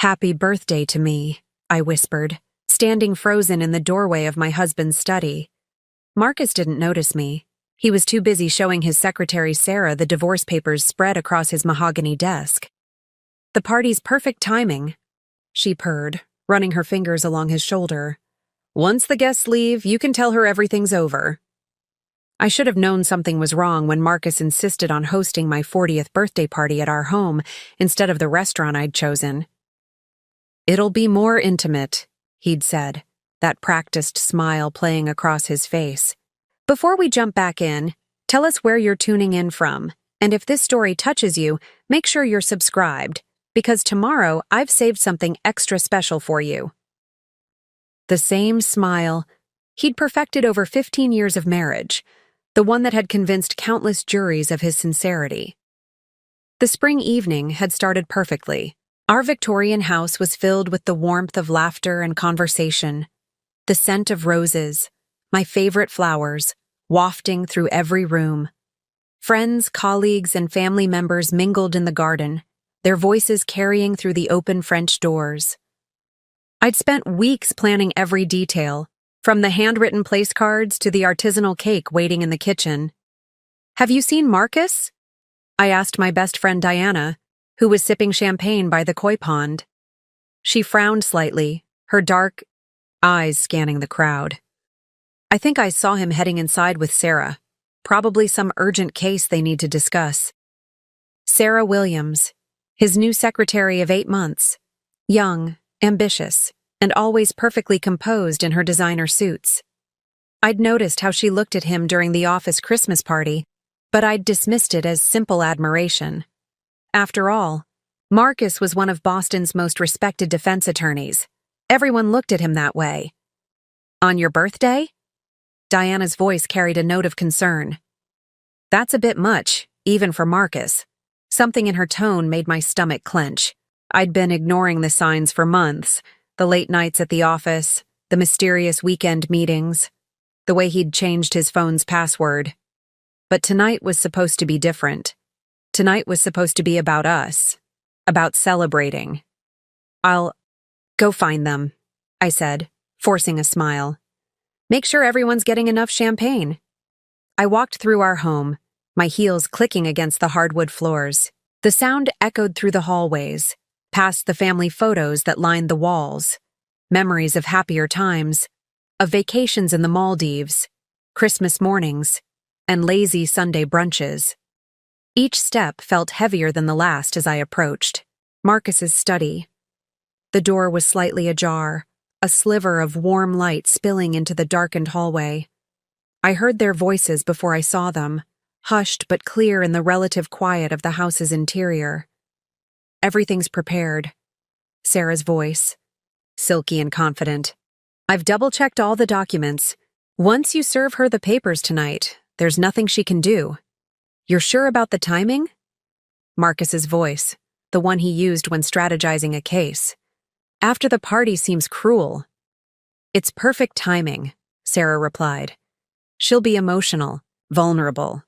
"Happy birthday to me," I whispered, standing frozen in the doorway of my husband's study. Marcus didn't notice me. He was too busy showing his secretary Sarah the divorce papers spread across his mahogany desk. "The party's perfect timing," she purred, running her fingers along his shoulder. "Once the guests leave, you can tell her everything's over." I should have known something was wrong when Marcus insisted on hosting my 40th birthday party at our home instead of the restaurant I'd chosen. "It'll be more intimate," he'd said, that practiced smile playing across his face. "Before we jump back in, tell us where you're tuning in from, and if this story touches you, make sure you're subscribed, because tomorrow I've saved something extra special for you." The same smile he'd perfected over 15 years of marriage, the one that had convinced countless juries of his sincerity. The spring evening had started perfectly. Our Victorian house was filled with the warmth of laughter and conversation, the scent of roses, my favorite flowers, wafting through every room. Friends, colleagues, and family members mingled in the garden, their voices carrying through the open French doors. I'd spent weeks planning every detail, from the handwritten place cards to the artisanal cake waiting in the kitchen. "Have you seen Marcus?" I asked my best friend Diana, who was sipping champagne by the koi pond. She frowned slightly, her dark eyes scanning the crowd. "I think I saw him heading inside with Sarah. Probably some urgent case they need to discuss." Sarah Williams, his new secretary of 8 months, young, ambitious, and always perfectly composed in her designer suits. I'd noticed how she looked at him during the office Christmas party, but I'd dismissed it as simple admiration. After all, Marcus was one of Boston's most respected defense attorneys. Everyone looked at him that way. "On your birthday?" Diana's voice carried a note of concern. That's a bit much, even for Marcus. Something in her tone made my stomach clench. I'd been ignoring the signs for months, the late nights at the office, the mysterious weekend meetings, the way he'd changed his phone's password. But tonight was supposed to be different. Tonight was supposed to be about us, about celebrating. "I'll go find them," I said, forcing a smile. "Make sure everyone's getting enough champagne." I walked through our home, my heels clicking against the hardwood floors. The sound echoed through the hallways, past the family photos that lined the walls, memories of happier times, of vacations in the Maldives, Christmas mornings, and lazy Sunday brunches. Each step felt heavier than the last as I approached Marcus's study. The door was slightly ajar, a sliver of warm light spilling into the darkened hallway. I heard their voices before I saw them, hushed but clear in the relative quiet of the house's interior. "Everything's prepared," Sarah's voice, silky and confident. "I've double-checked all the documents. Once you serve her the papers tonight, there's nothing she can do." "You're sure about the timing?" Marcus's voice, the one he used when strategizing a case. "After the party seems cruel." "It's perfect timing," Sarah replied. "She'll be emotional, vulnerable,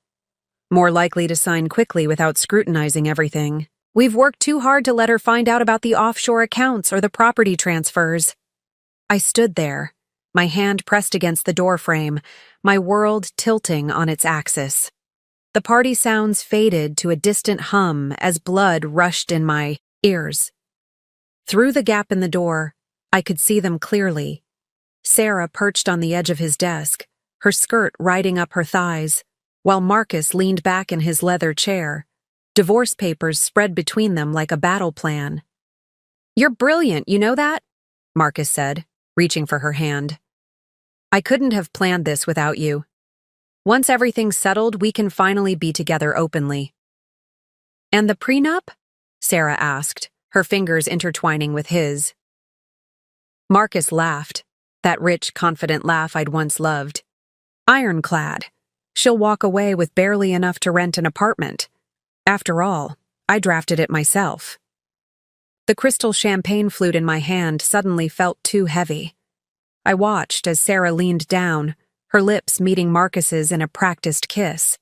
more likely to sign quickly without scrutinizing everything. We've worked too hard to let her find out about the offshore accounts or the property transfers." I stood there, my hand pressed against the doorframe, my world tilting on its axis. The party sounds faded to a distant hum as blood rushed in my ears. Through the gap in the door, I could see them clearly. Sarah perched on the edge of his desk, her skirt riding up her thighs, while Marcus leaned back in his leather chair, divorce papers spread between them like a battle plan. "You're brilliant, you know that?" Marcus said, reaching for her hand. "I couldn't have planned this without you. Once everything's settled, we can finally be together openly." "And the prenup?" Sarah asked, her fingers intertwining with his. Marcus laughed, that rich, confident laugh I'd once loved. "Ironclad. She'll walk away with barely enough to rent an apartment. After all, I drafted it myself." The crystal champagne flute in my hand suddenly felt too heavy. I watched as Sarah leaned down, her lips meeting Marcus's in a practiced kiss.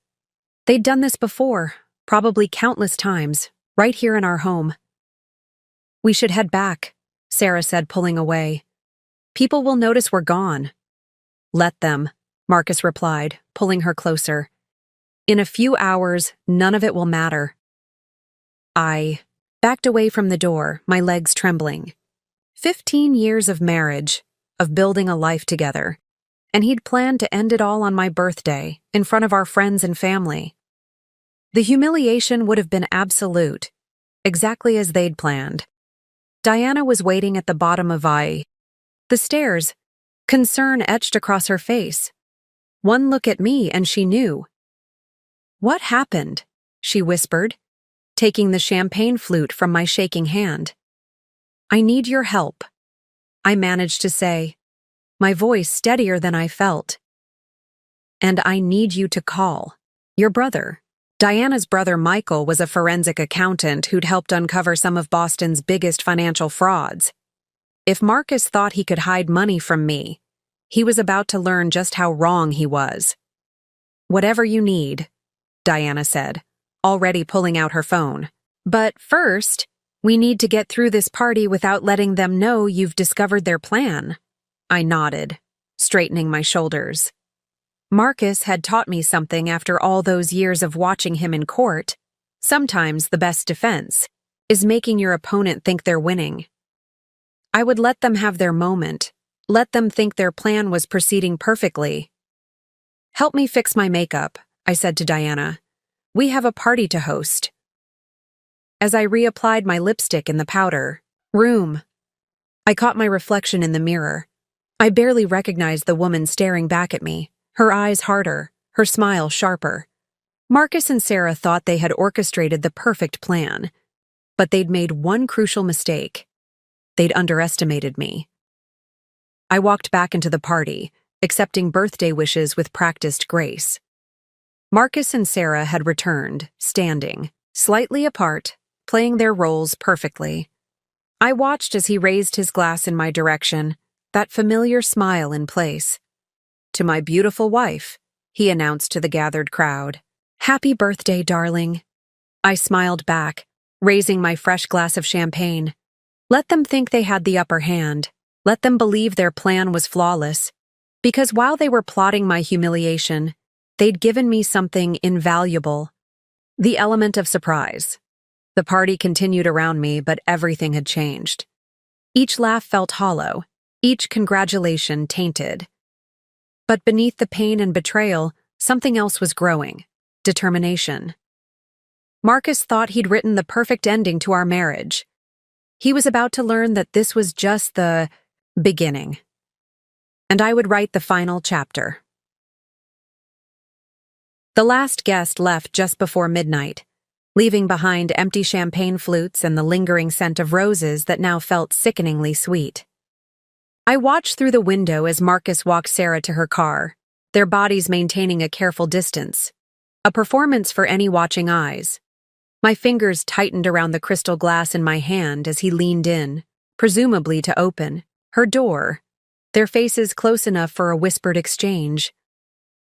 They'd done this before, probably countless times, right here in our home. We should head back, Sarah said, pulling away. People will notice we're gone. Let them, Marcus replied, pulling her closer. In a few hours, none of it will matter. I backed away from the door, my legs trembling. 15 years of marriage, of building a life together, and he'd planned to end it all on my birthday, in front of our friends and family. The humiliation would have been absolute, exactly as they'd planned. Diana was waiting at the bottom of the stairs, concern etched across her face. One look at me and she knew. "What happened?" she whispered, taking the champagne flute from my shaking hand. "I need your help," I managed to say, my voice steadier than I felt. "And I need you to call your brother." Diana's brother Michael was a forensic accountant who'd helped uncover some of Boston's biggest financial frauds. If Marcus thought he could hide money from me, he was about to learn just how wrong he was. "Whatever you need," Diana said, already pulling out her phone. "But first, we need to get through this party without letting them know you've discovered their plan." I nodded, straightening my shoulders. Marcus had taught me something after all those years of watching him in court. Sometimes the best defense is making your opponent think they're winning. I would let them have their moment, let them think their plan was proceeding perfectly. "Help me fix my makeup," I said to Diana. "We have a party to host." As I reapplied my lipstick in the powder room, I caught my reflection in the mirror. I barely recognized the woman staring back at me, her eyes harder, her smile sharper. Marcus and Sarah thought they had orchestrated the perfect plan, but they'd made one crucial mistake. They'd underestimated me. I walked back into the party, accepting birthday wishes with practiced grace. Marcus and Sarah had returned, standing, slightly apart, playing their roles perfectly. I watched as he raised his glass in my direction, that familiar smile in place. "To my beautiful wife," he announced to the gathered crowd. "Happy birthday, darling." I smiled back, raising my fresh glass of champagne. Let them think they had the upper hand. Let them believe their plan was flawless. Because while they were plotting my humiliation, they'd given me something invaluable: the element of surprise. The party continued around me, but everything had changed. Each laugh felt hollow, each congratulation tainted. But beneath the pain and betrayal, something else was growing: determination. Marcus thought he'd written the perfect ending to our marriage. He was about to learn that this was just the beginning, and I would write the final chapter. The last guest left just before midnight, leaving behind empty champagne flutes and the lingering scent of roses that now felt sickeningly sweet. I watched through the window as Marcus walked Sarah to her car, their bodies maintaining a careful distance, a performance for any watching eyes. My fingers tightened around the crystal glass in my hand as he leaned in, presumably to open her door, their faces close enough for a whispered exchange.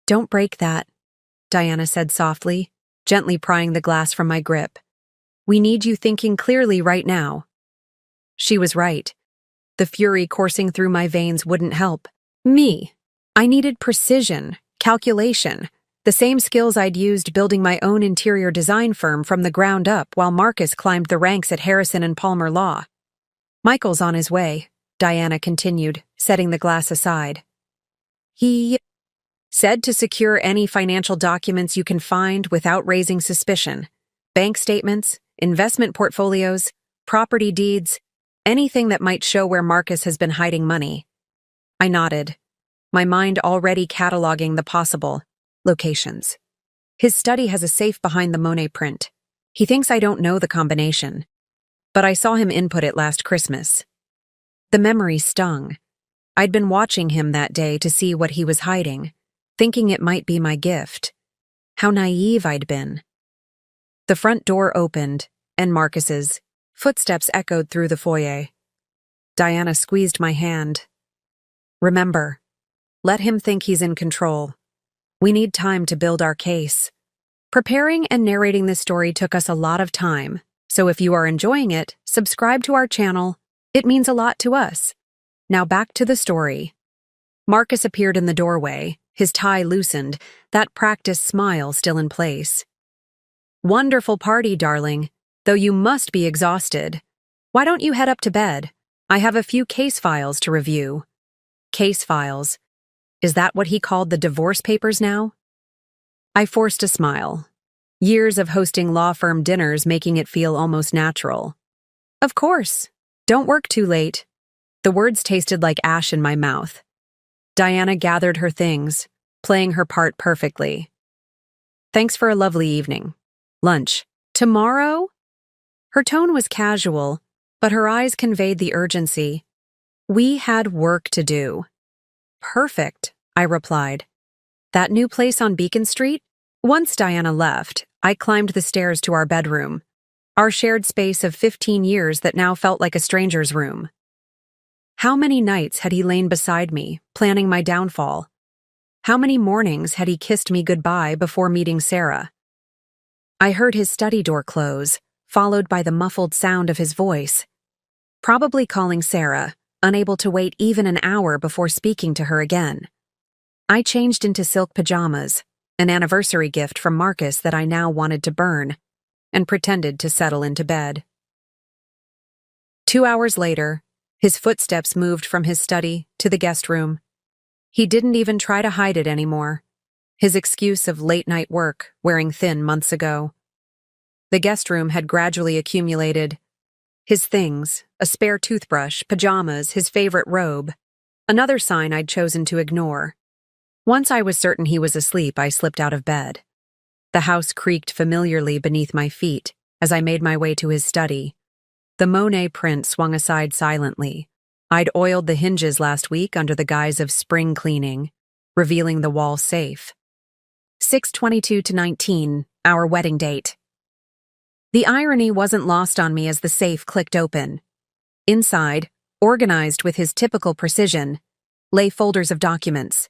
"Don't break that," Diana said softly, gently prying the glass from my grip. "We need you thinking clearly right now." She was right. The fury coursing through my veins wouldn't help. Me. I needed precision, calculation, the same skills I'd used building my own interior design firm from the ground up while Marcus climbed the ranks at Harrison and Palmer Law. "Michael's on his way," Diana continued, setting the glass aside. "He said to secure any financial documents you can find without raising suspicion. Bank statements, investment portfolios, property deeds, anything that might show where Marcus has been hiding money." I nodded, my mind already cataloging the possible locations. "His study has a safe behind the Monet print. He thinks I don't know the combination, but I saw him input it last Christmas." The memory stung. I'd been watching him that day to see what he was hiding, thinking it might be my gift. How naive I'd been. The front door opened, and Marcus's footsteps echoed through the foyer. Diana squeezed my hand. "Remember, let him think he's in control. We need time to build our case." Preparing and narrating this story took us a lot of time, So if you are enjoying it, subscribe to our channel. It means a lot to us. Now back to the story. Marcus appeared in the doorway, his tie loosened, that practiced smile still in place. "Wonderful party, darling, though you must be exhausted. Why don't you head up to bed? I have a few case files to review." Case files. Is that what he called the divorce papers now? I forced a smile. Years of hosting law firm dinners making it feel almost natural. "Of course. Don't work too late." The words tasted like ash in my mouth. Diana gathered her things, playing her part perfectly. "Thanks for a lovely evening. Lunch. Tomorrow?" Her tone was casual, but her eyes conveyed the urgency. We had work to do. "Perfect," I replied. "That new place on Beacon Street?" Once Diana left, I climbed the stairs to our bedroom, our shared space of 15 years that now felt like a stranger's room. How many nights had he lain beside me, planning my downfall? How many mornings had he kissed me goodbye before meeting Sarah? I heard his study door close, followed by the muffled sound of his voice. Probably calling Sarah, unable to wait even an hour before speaking to her again. I changed into silk pajamas, an anniversary gift from Marcus that I now wanted to burn, and pretended to settle into bed. 2 hours later, his footsteps moved from his study to the guest room. He didn't even try to hide it anymore. His excuse of late-night work, wearing thin months ago. The guest room had gradually accumulated. His things, a spare toothbrush, pajamas, his favorite robe. Another sign I'd chosen to ignore. Once I was certain he was asleep, I slipped out of bed. The house creaked familiarly beneath my feet as I made my way to his study. The Monet print swung aside silently. I'd oiled the hinges last week under the guise of spring cleaning, revealing the wall safe. 6/22/19, our wedding date. The irony wasn't lost on me as the safe clicked open. Inside, organized with his typical precision, lay folders of documents.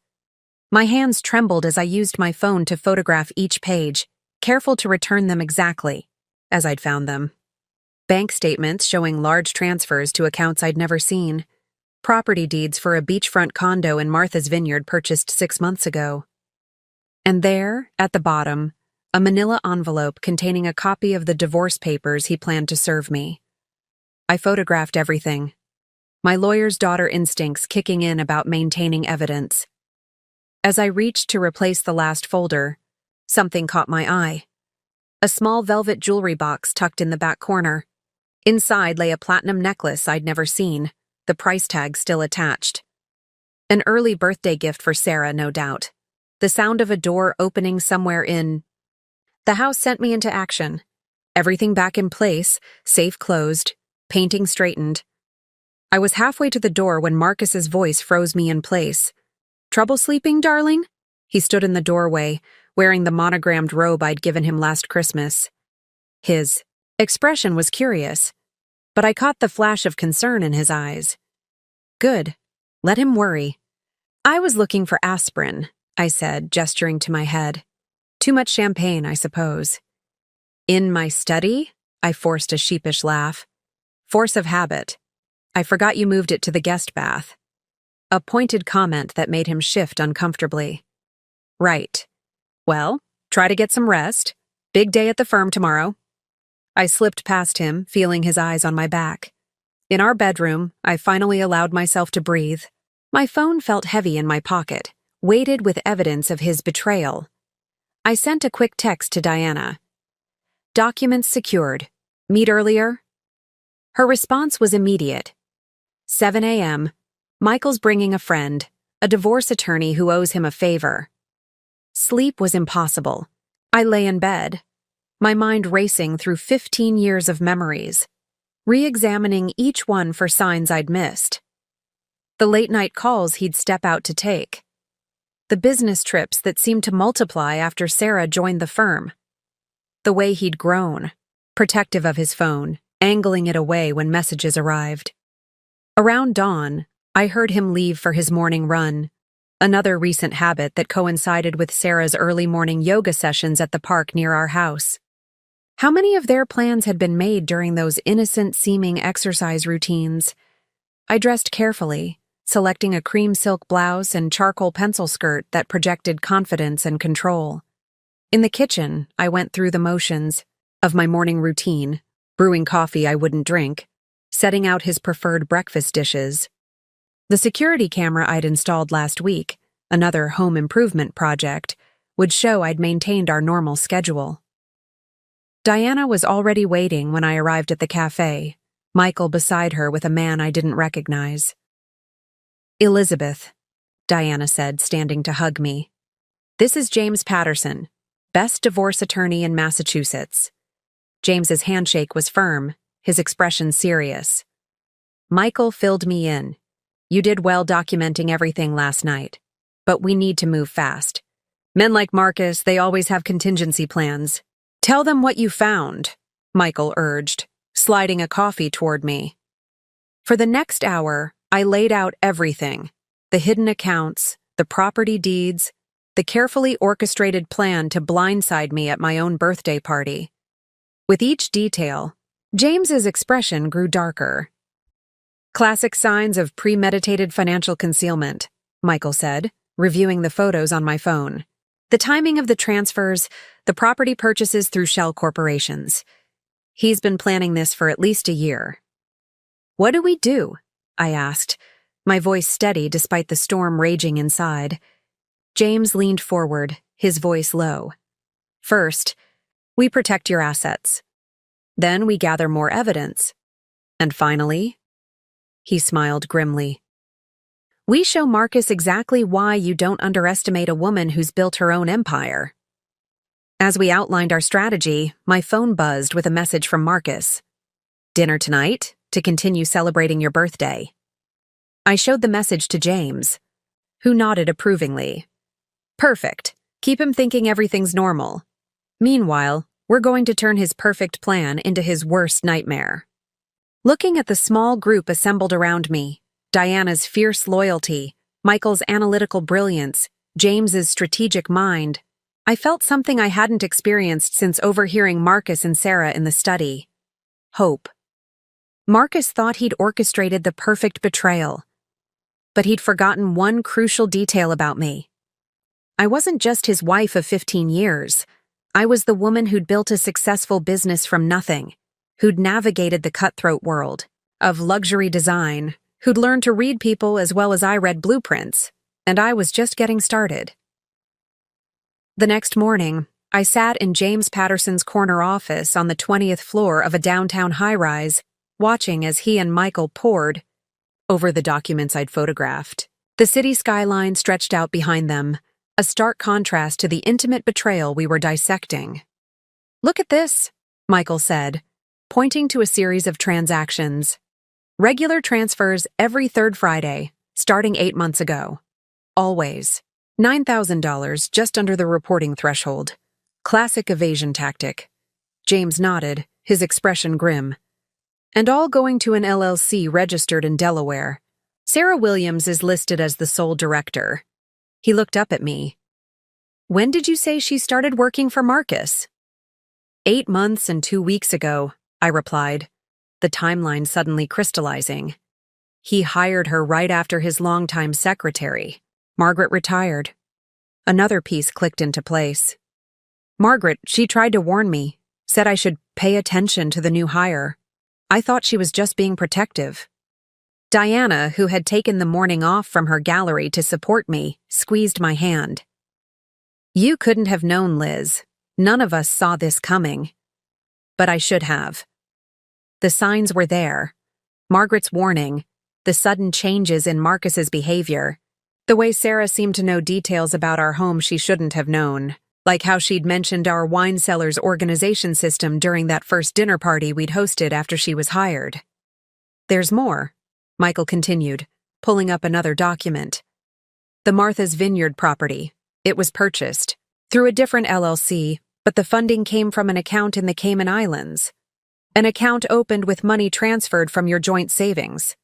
My hands trembled as I used my phone to photograph each page, careful to return them exactly, as I'd found them. Bank statements showing large transfers to accounts I'd never seen. Property deeds for a beachfront condo in Martha's Vineyard purchased 6 months ago. And there, at the bottom, a manila envelope containing a copy of the divorce papers he planned to serve me. I photographed everything, my lawyer's daughter instincts kicking in about maintaining evidence. As I reached to replace the last folder, something caught my eye. A small velvet jewelry box tucked in the back corner. Inside lay a platinum necklace I'd never seen, the price tag still attached. An early birthday gift for Sarah, no doubt. The sound of a door opening somewhere in the house sent me into action. Everything back in place, safe closed, painting straightened. I was halfway to the door when Marcus's voice froze me in place. "Trouble sleeping, darling?" He stood in the doorway, wearing the monogrammed robe I'd given him last Christmas. His expression was curious, but I caught the flash of concern in his eyes. "Good. Let him worry." "I was looking for aspirin," I said, gesturing to my head. "Too much champagne, I suppose." "In my study?" I forced a sheepish laugh. "Force of habit. I forgot you moved it to the guest bath." A pointed comment that made him shift uncomfortably. "Right. Well, try to get some rest. Big day at the firm tomorrow." I slipped past him, feeling his eyes on my back. In our bedroom, I finally allowed myself to breathe. My phone felt heavy in my pocket, weighted with evidence of his betrayal. I sent a quick text to Diana. "Documents secured. Meet earlier?" Her response was immediate. 7 a.m. Michael's bringing a friend, a divorce attorney who owes him a favor. Sleep was impossible. I lay in bed, my mind racing through 15 years of memories, re-examining each one for signs I'd missed. The late-night calls he'd step out to take. The business trips that seemed to multiply after Sarah joined the firm. The way he'd grown, protective of his phone, angling it away when messages arrived. Around dawn, I heard him leave for his morning run, another recent habit that coincided with Sarah's early morning yoga sessions at the park near our house. How many of their plans had been made during those innocent-seeming exercise routines? I dressed carefully, selecting a cream silk blouse and charcoal pencil skirt that projected confidence and control. In the kitchen, I went through the motions of my morning routine, brewing coffee I wouldn't drink, setting out his preferred breakfast dishes. The security camera I'd installed last week, another home improvement project, would show I'd maintained our normal schedule. Diana was already waiting when I arrived at the cafe, Michael beside her with a man I didn't recognize. "Elizabeth," Diana said, standing to hug me. "This is James Patterson, best divorce attorney in Massachusetts." James's handshake was firm, his expression serious. "Michael filled me in. You did well documenting everything last night, but we need to move fast. Men like Marcus, they always have contingency plans. Tell them what you found," Michael urged, sliding a coffee toward me. For the next hour, I laid out everything: the hidden accounts, the property deeds, the carefully orchestrated plan to blindside me at my own birthday party. With each detail, James's expression grew darker. "Classic signs of premeditated financial concealment," Michael said, reviewing the photos on my phone. "The timing of the transfers, the property purchases through shell corporations. He's been planning this for at least a year." "What do we do?" I asked, my voice steady despite the storm raging inside. James leaned forward, his voice low. "First, we protect your assets. Then we gather more evidence. And finally," he smiled grimly, "we show Marcus exactly why you don't underestimate a woman who's built her own empire." As we outlined our strategy, my phone buzzed with a message from Marcus. "Dinner tonight, to continue celebrating your birthday." I showed the message to James, who nodded approvingly. "Perfect. Keep him thinking everything's normal. Meanwhile, we're going to turn his perfect plan into his worst nightmare." Looking at the small group assembled around me, Diana's fierce loyalty, Michael's analytical brilliance, James's strategic mind, I felt something I hadn't experienced since overhearing Marcus and Sarah in the study. Hope. Marcus thought he'd orchestrated the perfect betrayal, but he'd forgotten one crucial detail about me. I wasn't just his wife of 15 years. I was the woman who'd built a successful business from nothing, who'd navigated the cutthroat world of luxury design, who'd learned to read people as well as I read blueprints, and I was just getting started. The next morning, I sat in James Patterson's corner office on the 20th floor of a downtown high-rise, watching as he and Michael pored over the documents I'd photographed. The city skyline stretched out behind them, a stark contrast to the intimate betrayal we were dissecting. "Look at this," Michael said, pointing to a series of transactions. "Regular transfers every third Friday, starting 8 months ago. Always. $9,000, just under the reporting threshold. Classic evasion tactic." James nodded, his expression grim. "And all going to an LLC registered in Delaware. Sarah Williams is listed as the sole director." He looked up at me. "When did you say she started working for Marcus?" 8 months and 2 weeks ago, I replied, the timeline suddenly crystallizing. He hired her right after his longtime secretary. Margaret retired. Another piece clicked into place. Margaret, she tried to warn me, said I should pay attention to the new hire. I thought she was just being protective. Diana, who had taken the morning off from her gallery to support me, squeezed my hand. "You couldn't have known, Liz. None of us saw this coming. But I should have." The signs were there. Margaret's warning, the sudden changes in Marcus's behavior, the way Sarah seemed to know details about our home she shouldn't have known, like how she'd mentioned our wine cellar's organization system during that first dinner party we'd hosted after she was hired. "There's more," Michael continued, pulling up another document. "The Martha's Vineyard property. It was purchased through a different LLC, but the funding came from an account in the Cayman Islands. An account opened with money transferred from your joint savings."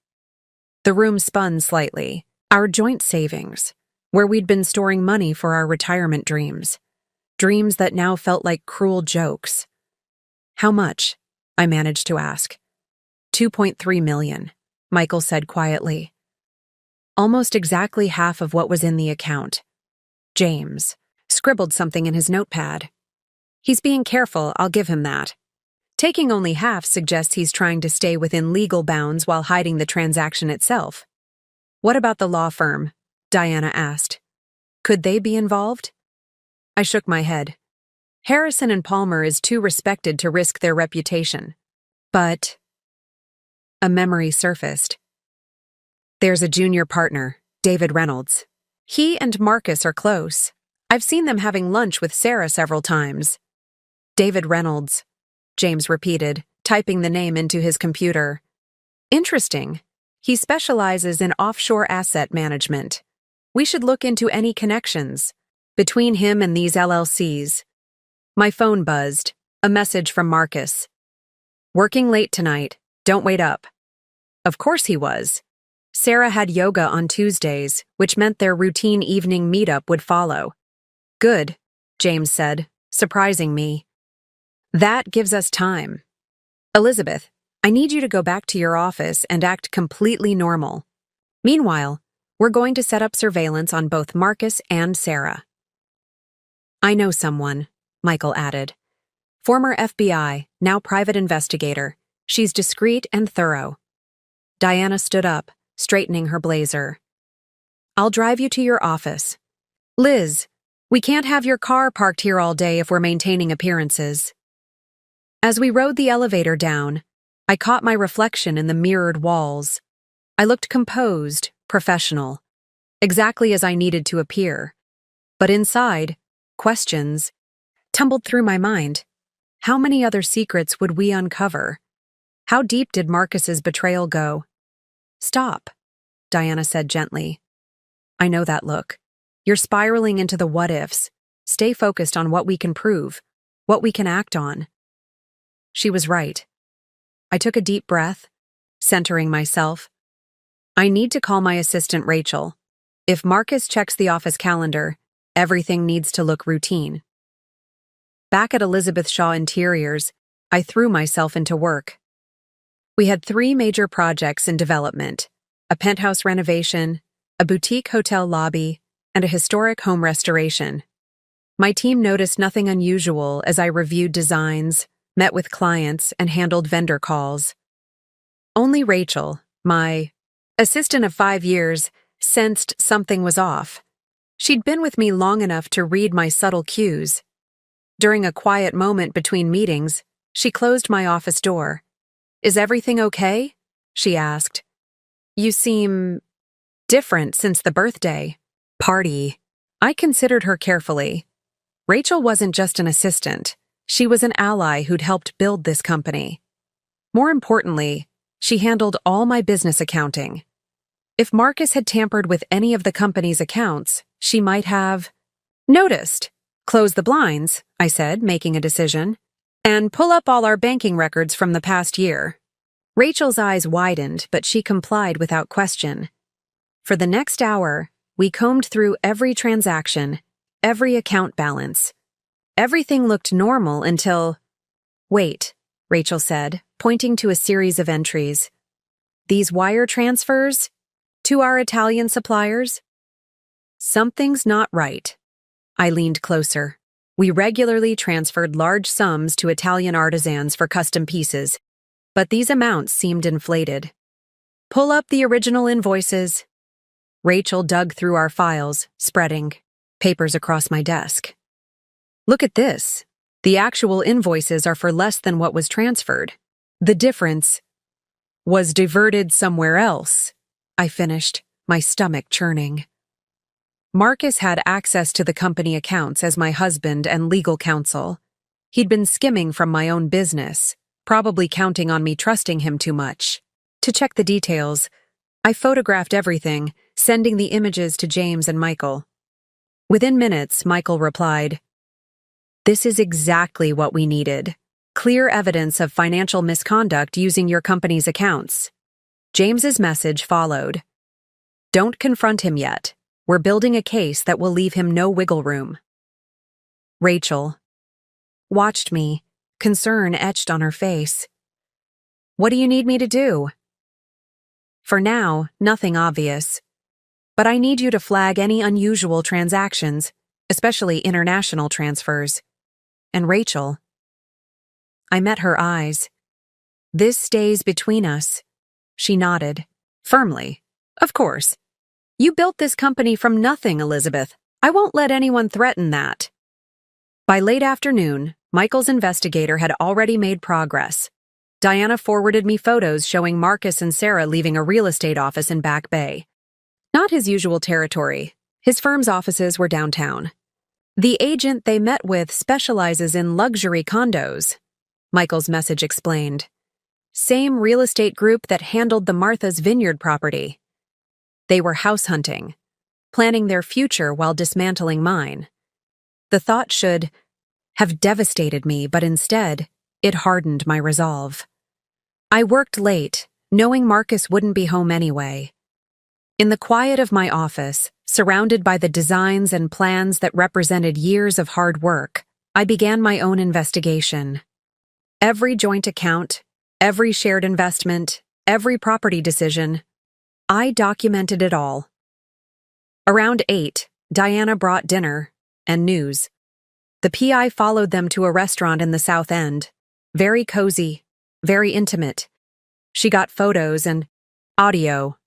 The room spun slightly. Our joint savings, where we'd been storing money for our retirement dreams. Dreams that now felt like cruel jokes. How much? I managed to ask. 2.3 million, Michael said quietly. Almost exactly half of what was in the account. James scribbled something in his notepad. He's being careful, I'll give him that. Taking only half suggests he's trying to stay within legal bounds while hiding the transaction itself. What about the law firm? Diana asked. Could they be involved? I shook my head. Harrison and Palmer is too respected to risk their reputation. But a memory surfaced. There's a junior partner, David Reynolds. He and Marcus are close. I've seen them having lunch with Sarah several times. David Reynolds, James repeated, typing the name into his computer. Interesting. He specializes in offshore asset management. We should look into any connections between him and these LLCs. My phone buzzed. A message from Marcus. Working late tonight. Don't wait up. Of course he was. Sarah had yoga on Tuesdays, which meant their routine evening meetup would follow. Good, James said, surprising me. That gives us time. Elizabeth, I need you to go back to your office and act completely normal. Meanwhile, we're going to set up surveillance on both Marcus and Sarah. I know someone, Michael added. Former FBI, now private investigator. She's discreet and thorough. Diana stood up, straightening her blazer. I'll drive you to your office. Liz, we can't have your car parked here all day if we're maintaining appearances. As we rode the elevator down, I caught my reflection in the mirrored walls. I looked composed, professional, exactly as I needed to appear. But inside, questions tumbled through my mind. How many other secrets would we uncover? How deep did Marcus's betrayal go? Stop, Diana said gently. I know that look. You're spiraling into the what-ifs. Stay focused on what we can prove, what we can act on. She was right. I took a deep breath, centering myself. I need to call my assistant Rachel. If Marcus checks the office calendar, everything needs to look routine. Back at Elizabeth Shaw Interiors, I threw myself into work. We had 3 major projects in development: a penthouse renovation, a boutique hotel lobby, and a historic home restoration. My team noticed nothing unusual as I reviewed designs, met with clients, and handled vendor calls. Only Rachel, my assistant of 5 years, sensed something was off. She'd been with me long enough to read my subtle cues. During a quiet moment between meetings, she closed my office door. Is everything okay? She asked. You seem different since the birthday party. I considered her carefully. Rachel wasn't just an assistant. She was an ally who'd helped build this company. More importantly, she handled all my business accounting. If Marcus had tampered with any of the company's accounts, she might have noticed. Close the blinds, I said, making a decision, and pull up all our banking records from the past year. Rachel's eyes widened, but she complied without question. For the next hour, we combed through every transaction, every account balance. Everything looked normal until... Wait, Rachel said, pointing to a series of entries. These wire transfers? To our Italian suppliers? Something's not right. I leaned closer. We regularly transferred large sums to Italian artisans for custom pieces, but these amounts seemed inflated. Pull up the original invoices. Rachel dug through our files, spreading papers across my desk. Look at this. The actual invoices are for less than what was transferred. The difference was diverted somewhere else. I finished, my stomach churning. Marcus had access to the company accounts as my husband and legal counsel. He'd been skimming from my own business, probably counting on me trusting him too much. To check the details, I photographed everything, sending the images to James and Michael. Within minutes, Michael replied, "This is exactly what we needed. Clear evidence of financial misconduct using your company's accounts." James's message followed. "Don't confront him yet. We're building a case that will leave him no wiggle room." Rachel watched me, concern etched on her face. "What do you need me to do?" "For now, nothing obvious. But I need you to flag any unusual transactions, especially international transfers. And Rachel." I met her eyes. "This stays between us." She nodded, firmly. "Of course. You built this company from nothing, Elizabeth. I won't let anyone threaten that." By late afternoon, Michael's investigator had already made progress. Diana forwarded me photos showing Marcus and Sarah leaving a real estate office in Back Bay. Not his usual territory. His firm's offices were downtown. "The agent they met with specializes in luxury condos," Michael's message explained. "Same real estate group that handled the Martha's Vineyard property. They were house hunting, planning their future while dismantling mine. The thought should have devastated me, but instead, it hardened my resolve. I worked late, knowing Marcus wouldn't be home anyway. In the quiet of my office, surrounded by the designs and plans that represented years of hard work, I began my own investigation. Every joint account, every shared investment, every property decision, I documented it all. Around 8, Diana brought dinner and news. The PI followed them to a restaurant in the South End. Very cozy, very intimate. She got photos and audio.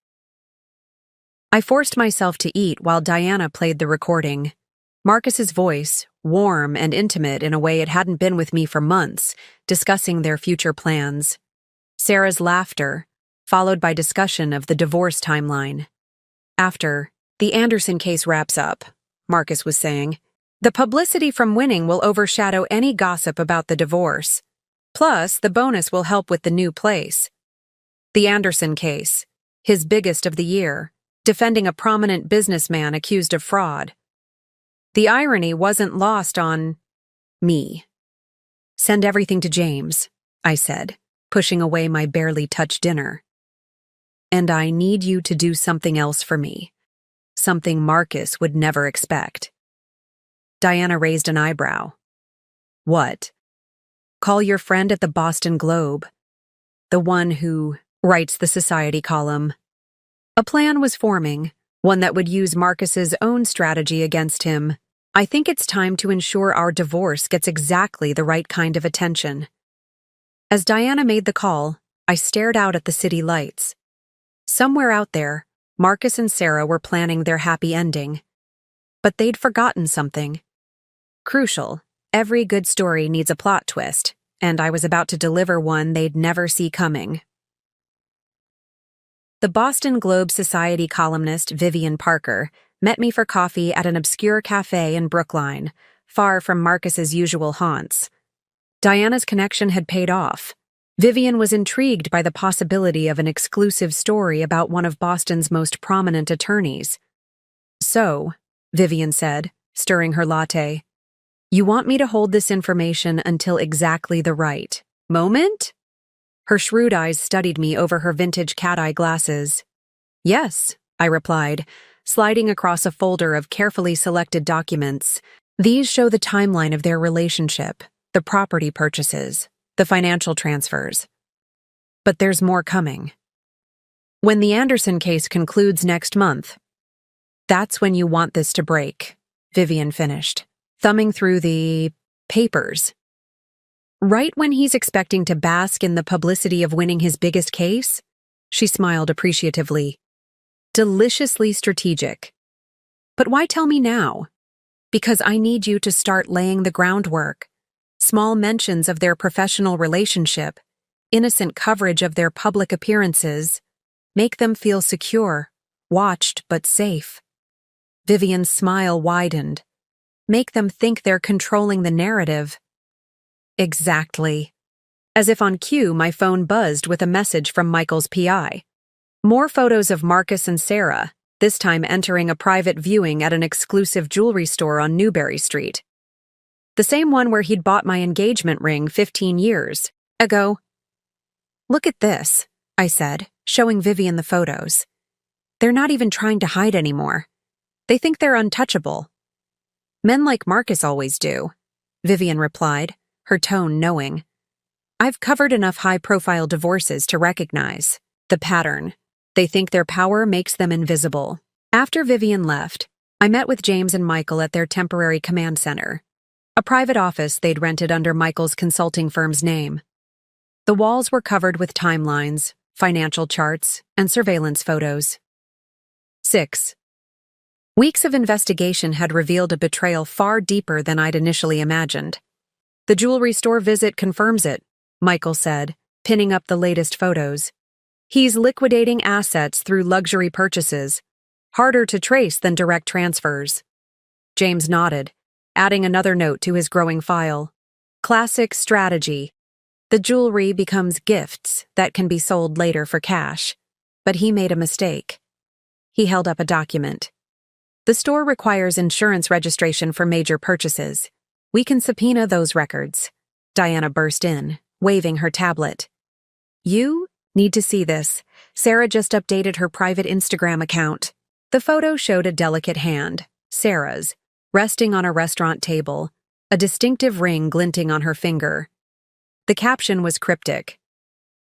I forced myself to eat while Diana played the recording. Marcus's voice, warm and intimate in a way it hadn't been with me for months, discussing their future plans. Sarah's laughter, followed by discussion of the divorce timeline. After, "The Anderson case wraps up," Marcus was saying, "the publicity from winning will overshadow any gossip about the divorce. Plus, the bonus will help with the new place." The Anderson case, his biggest of the year, defending a prominent businessman accused of fraud. The irony wasn't lost on me. "Send everything to James," I said, pushing away my barely touched dinner. "And I need you to do something else for me. Something Marcus would never expect." Diana raised an eyebrow. "What?" "Call your friend at the Boston Globe. The one who writes the society column." A plan was forming, one that would use Marcus's own strategy against him. "I think it's time to ensure our divorce gets exactly the right kind of attention." As Diana made the call, I stared out at the city lights. Somewhere out there, Marcus and Sarah were planning their happy ending. But they'd forgotten something. Crucial, every good story needs a plot twist, and I was about to deliver one they'd never see coming. The Boston Globe Society columnist Vivian Parker met me for coffee at an obscure cafe in Brookline, far from Marcus's usual haunts. Diana's connection had paid off. Vivian was intrigued by the possibility of an exclusive story about one of Boston's most prominent attorneys. "So," Vivian said, stirring her latte, "you want me to hold this information until exactly the right moment?" Her shrewd eyes studied me over her vintage cat-eye glasses. "Yes," I replied, sliding across a folder of carefully selected documents. "These show the timeline of their relationship, the property purchases, the financial transfers. But there's more coming. When the Anderson case concludes next month, that's when you want this to break," Vivian finished, thumbing through the papers. "Right when he's expecting to bask in the publicity of winning his biggest case?" She smiled appreciatively. "Deliciously strategic. But why tell me now? Because I need you to start laying the groundwork. Small mentions of their professional relationship, innocent coverage of their public appearances, make them feel secure, watched but safe." Vivian's smile widened. "Make them think they're controlling the narrative." Exactly. As if on cue, my phone buzzed with a message from Michael's PI. More photos of Marcus and Sarah, this time entering a private viewing at an exclusive jewelry store on Newberry Street. The same one where he'd bought my engagement ring 15 years ago. "Look at this," I said, showing Vivian the photos. "They're not even trying to hide anymore. They think they're untouchable." "Men like Marcus always do," Vivian replied, her tone knowing. I've covered enough high-profile divorces to recognize the pattern. They think their power makes them invisible. After Vivian left, I met with James and Michael at their temporary command center, a private office they'd rented under Michael's consulting firm's name. The walls were covered with timelines, financial charts, and surveillance photos. 6. Weeks of investigation had revealed a betrayal far deeper than I'd initially imagined. The jewelry store visit confirms it, Michael said, pinning up the latest photos. He's liquidating assets through luxury purchases, harder to trace than direct transfers. James nodded, adding another note to his growing file. Classic strategy. The jewelry becomes gifts that can be sold later for cash. But he made a mistake. He held up a document. The store requires insurance registration for major purchases. We can subpoena those records. Diana burst in, waving her tablet. You need to see this. Sarah just updated her private Instagram account. The photo showed a delicate hand, Sarah's, resting on a restaurant table, a distinctive ring glinting on her finger. The caption was cryptic.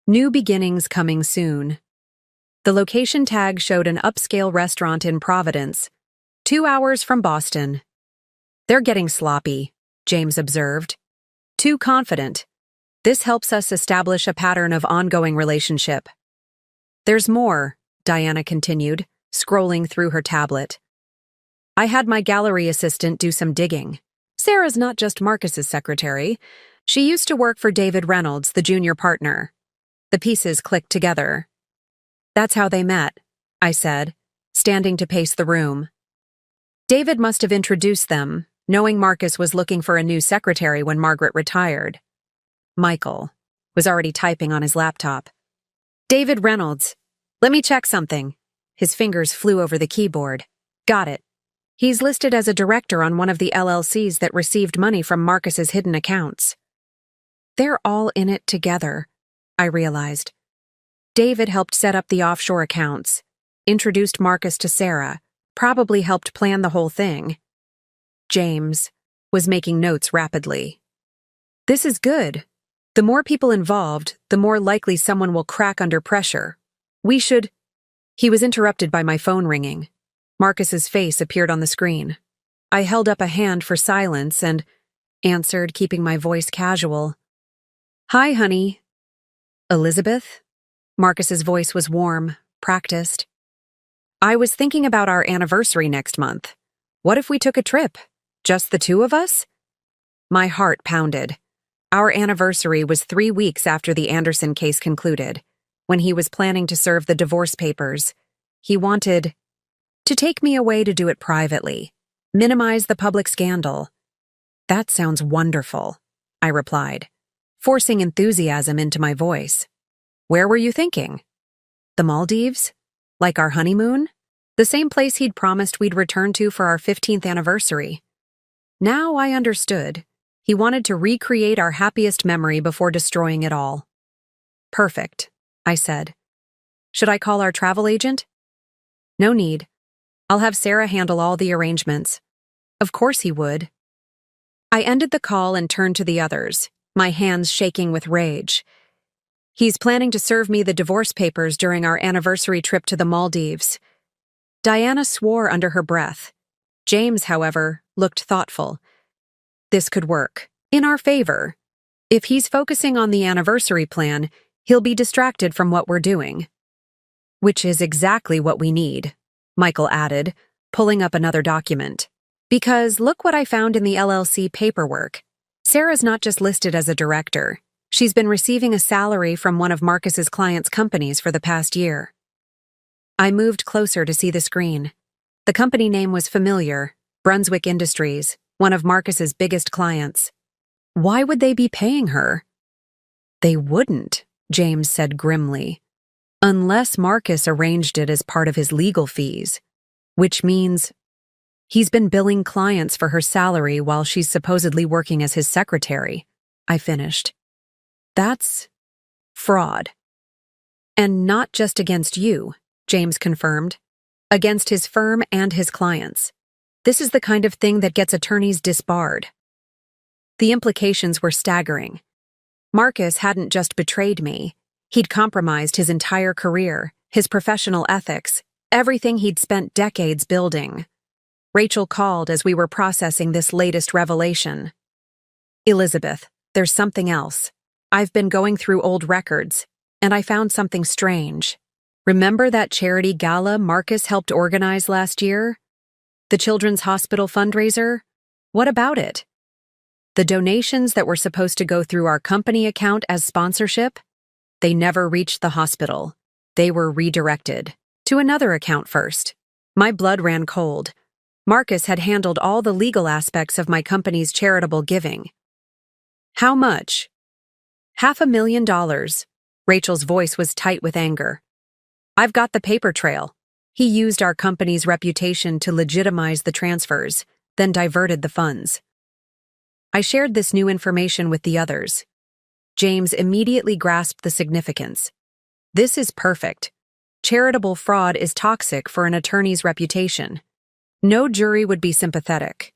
New beginnings coming soon. The location tag showed an upscale restaurant in Providence, 2 hours from Boston. They're getting sloppy, James observed. Too confident. This helps us establish a pattern of ongoing relationship. There's more, Diana continued, scrolling through her tablet. I had my gallery assistant do some digging. Sarah's not just Marcus's secretary. She used to work for David Reynolds, the junior partner. The pieces clicked together. That's how they met, I said, standing to pace the room. David must have introduced them, knowing Marcus was looking for a new secretary when Margaret retired. Michael was already typing on his laptop. David Reynolds. Let me check something. His fingers flew over the keyboard. Got it. He's listed as a director on one of the LLCs that received money from Marcus's hidden accounts. They're all in it together, I realized. David helped set up the offshore accounts, introduced Marcus to Sarah, probably helped plan the whole thing. James was making notes rapidly. This is good. The more people involved, the more likely someone will crack under pressure. We should... He was interrupted by my phone ringing. Marcus's face appeared on the screen. I held up a hand for silence and answered, keeping my voice casual. Hi, honey. Elizabeth? Marcus's voice was warm, practiced. I was thinking about our anniversary next month. What if we took a trip? Just the two of us? My heart pounded. Our anniversary was 3 weeks after the Anderson case concluded, when he was planning to serve the divorce papers. He wanted to take me away to do it privately, minimize the public scandal. That sounds wonderful, I replied, forcing enthusiasm into my voice. Where were you thinking? The Maldives? Like our honeymoon? The same place he'd promised we'd return to for our 15th anniversary. Now I understood. He wanted to recreate our happiest memory before destroying it all. Perfect, I said. Should I call our travel agent? No need. I'll have Sarah handle all the arrangements. Of course he would. I ended the call and turned to the others, my hands shaking with rage. He's planning to serve me the divorce papers during our anniversary trip to the Maldives. Diana swore under her breath. James, however, looked thoughtful. This could work. In our favor. If he's focusing on the anniversary plan, he'll be distracted from what we're doing. Which is exactly what we need, Michael added, pulling up another document. Because look what I found in the LLC paperwork. Sarah's not just listed as a director. She's been receiving a salary from one of Marcus's clients' companies for the past year. I moved closer to see the screen. The company name was familiar, Brunswick Industries, one of Marcus's biggest clients. Why would they be paying her? They wouldn't, James said grimly. Unless Marcus arranged it as part of his legal fees, which means he's been billing clients for her salary while she's supposedly working as his secretary, I finished. That's fraud. And not just against you, James confirmed. Against his firm and his clients. This is the kind of thing that gets attorneys disbarred. The implications were staggering. Marcus hadn't just betrayed me. He'd compromised his entire career, his professional ethics, everything he'd spent decades building. Rachel called as we were processing this latest revelation. "Elizabeth, there's something else. I've been going through old records, and I found something strange. Remember that charity gala Marcus helped organize last year? The Children's Hospital fundraiser? What about it? The donations that were supposed to go through our company account as sponsorship? They never reached the hospital. They were redirected to another account first. My blood ran cold. Marcus had handled all the legal aspects of my company's charitable giving. How much? $500,000. Rachel's voice was tight with anger. I've got the paper trail. He used our company's reputation to legitimize the transfers, then diverted the funds. I shared this new information with the others. James immediately grasped the significance. This is perfect. Charitable fraud is toxic for an attorney's reputation. No jury would be sympathetic.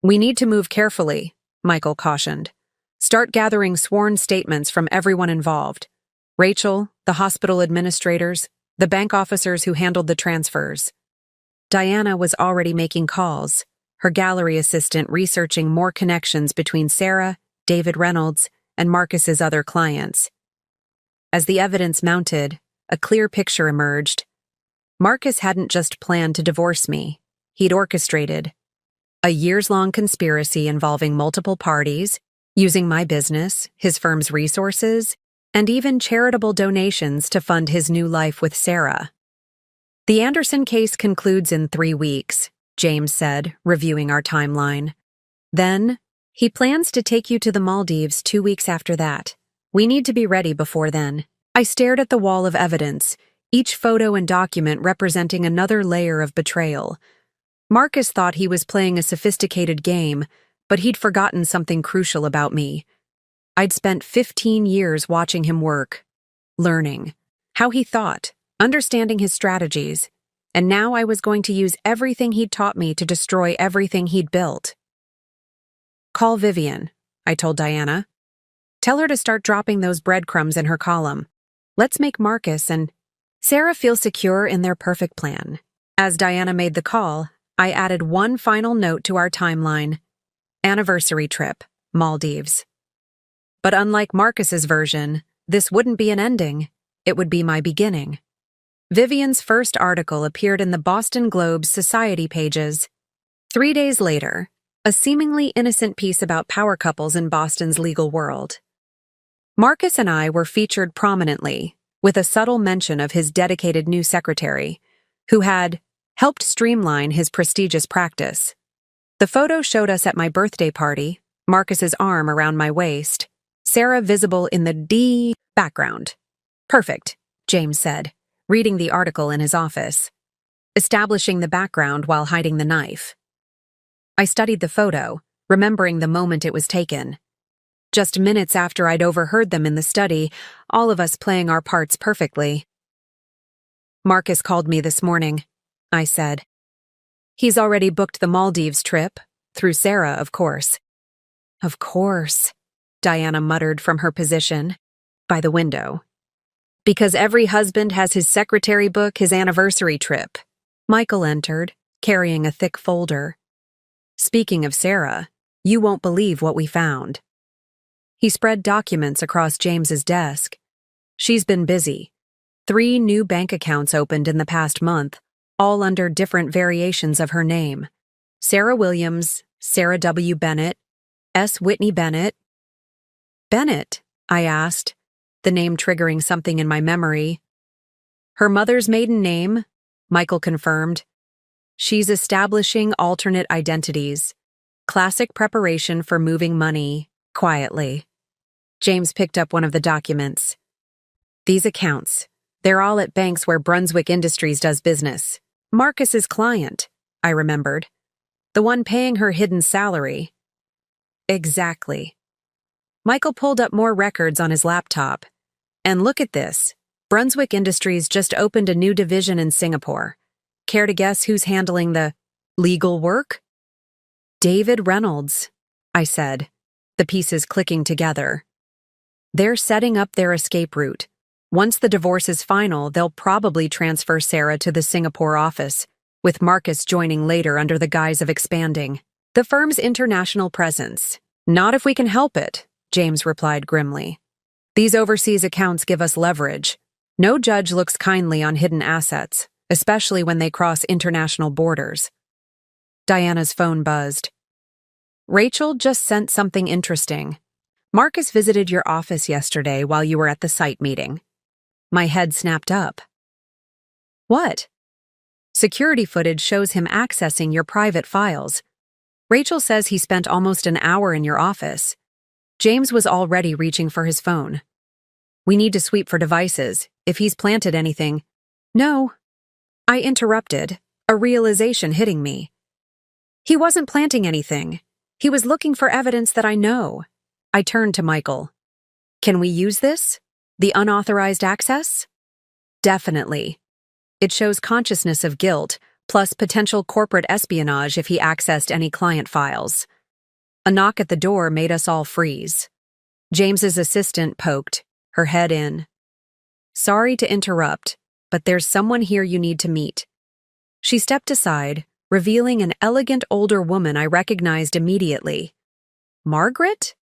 We need to move carefully, Michael cautioned. Start gathering sworn statements from everyone involved. Rachel, the hospital administrators, the bank officers who handled the transfers. Diana was already making calls, her gallery assistant researching more connections between Sarah, David Reynolds, and Marcus's other clients. As the evidence mounted, a clear picture emerged. Marcus hadn't just planned to divorce me. He'd orchestrated a years-long conspiracy involving multiple parties, using my business, his firm's resources, and even charitable donations to fund his new life with Sarah. The Anderson case concludes in 3 weeks, James said, reviewing our timeline. Then, he plans to take you to the Maldives 2 weeks after that. We need to be ready before then. I stared at the wall of evidence, each photo and document representing another layer of betrayal. Marcus thought he was playing a sophisticated game, but he'd forgotten something crucial about me. I'd spent 15 years watching him work, learning how he thought, understanding his strategies, and now I was going to use everything he'd taught me to destroy everything he'd built. Call Vivian, I told Diana. Tell her to start dropping those breadcrumbs in her column. Let's make Marcus and Sarah feel secure in their perfect plan. As Diana made the call, I added one final note to our timeline. Anniversary trip, Maldives. But unlike Marcus's version, this wouldn't be an ending. It would be my beginning. Vivian's first article appeared in the Boston Globe's Society pages. 3 days later, a seemingly innocent piece about power couples in Boston's legal world. Marcus and I were featured prominently, with a subtle mention of his dedicated new secretary, who had helped streamline his prestigious practice. The photo showed us at my birthday party, Marcus's arm around my waist, Sarah visible in the D background. Perfect, James said, reading the article in his office. Establishing the background while hiding the knife. I studied the photo, remembering the moment it was taken. Just minutes after I'd overheard them in the study, all of us playing our parts perfectly. Marcus called me this morning, I said. He's already booked the Maldives trip, through Sarah, of course. Of course, Diana muttered from her position, by the window. Because every husband has his secretary book his anniversary trip. Michael entered, carrying a thick folder. Speaking of Sarah, you won't believe what we found. He spread documents across James's desk. She's been busy. 3 new bank accounts opened in the past month, all under different variations of her name. Sarah Williams, Sarah W. Bennett, S. Whitney Bennett. Bennett, I asked, the name triggering something in my memory. Her mother's maiden name, Michael confirmed. She's establishing alternate identities. Classic preparation for moving money, quietly. James picked up one of the documents. These accounts, they're all at banks where Brunswick Industries does business. Marcus's client, I remembered. The one paying her hidden salary. Exactly. Michael pulled up more records on his laptop. And look at this. Brunswick Industries just opened a new division in Singapore. Care to guess who's handling the legal work? David Reynolds, I said. the pieces clicking together. They're setting up their escape route. Once the divorce is final, they'll probably transfer Sarah to the Singapore office, with Marcus joining later under the guise of expanding the firm's international presence. Not if we can help it, James replied grimly. These overseas accounts give us leverage. No judge looks kindly on hidden assets, especially when they cross international borders. Diana's phone buzzed. Rachel just sent something interesting. Marcus visited your office yesterday while you were at the site meeting. My head snapped up. What? Security footage shows him accessing your private files. Rachel says he spent almost an hour in your office. James was already reaching for his phone. We need to sweep for devices, if he's planted anything. No. I interrupted, a realization hitting me. He wasn't planting anything. He was looking for evidence that I know. I turned to Michael. Can we use this? The unauthorized access? Definitely. It shows consciousness of guilt, plus potential corporate espionage if he accessed any client files. A knock at the door made us all freeze. James's assistant poked, her head in. Sorry to interrupt, but there's someone here you need to meet. She stepped aside, revealing an elegant older woman I recognized immediately. Margaret?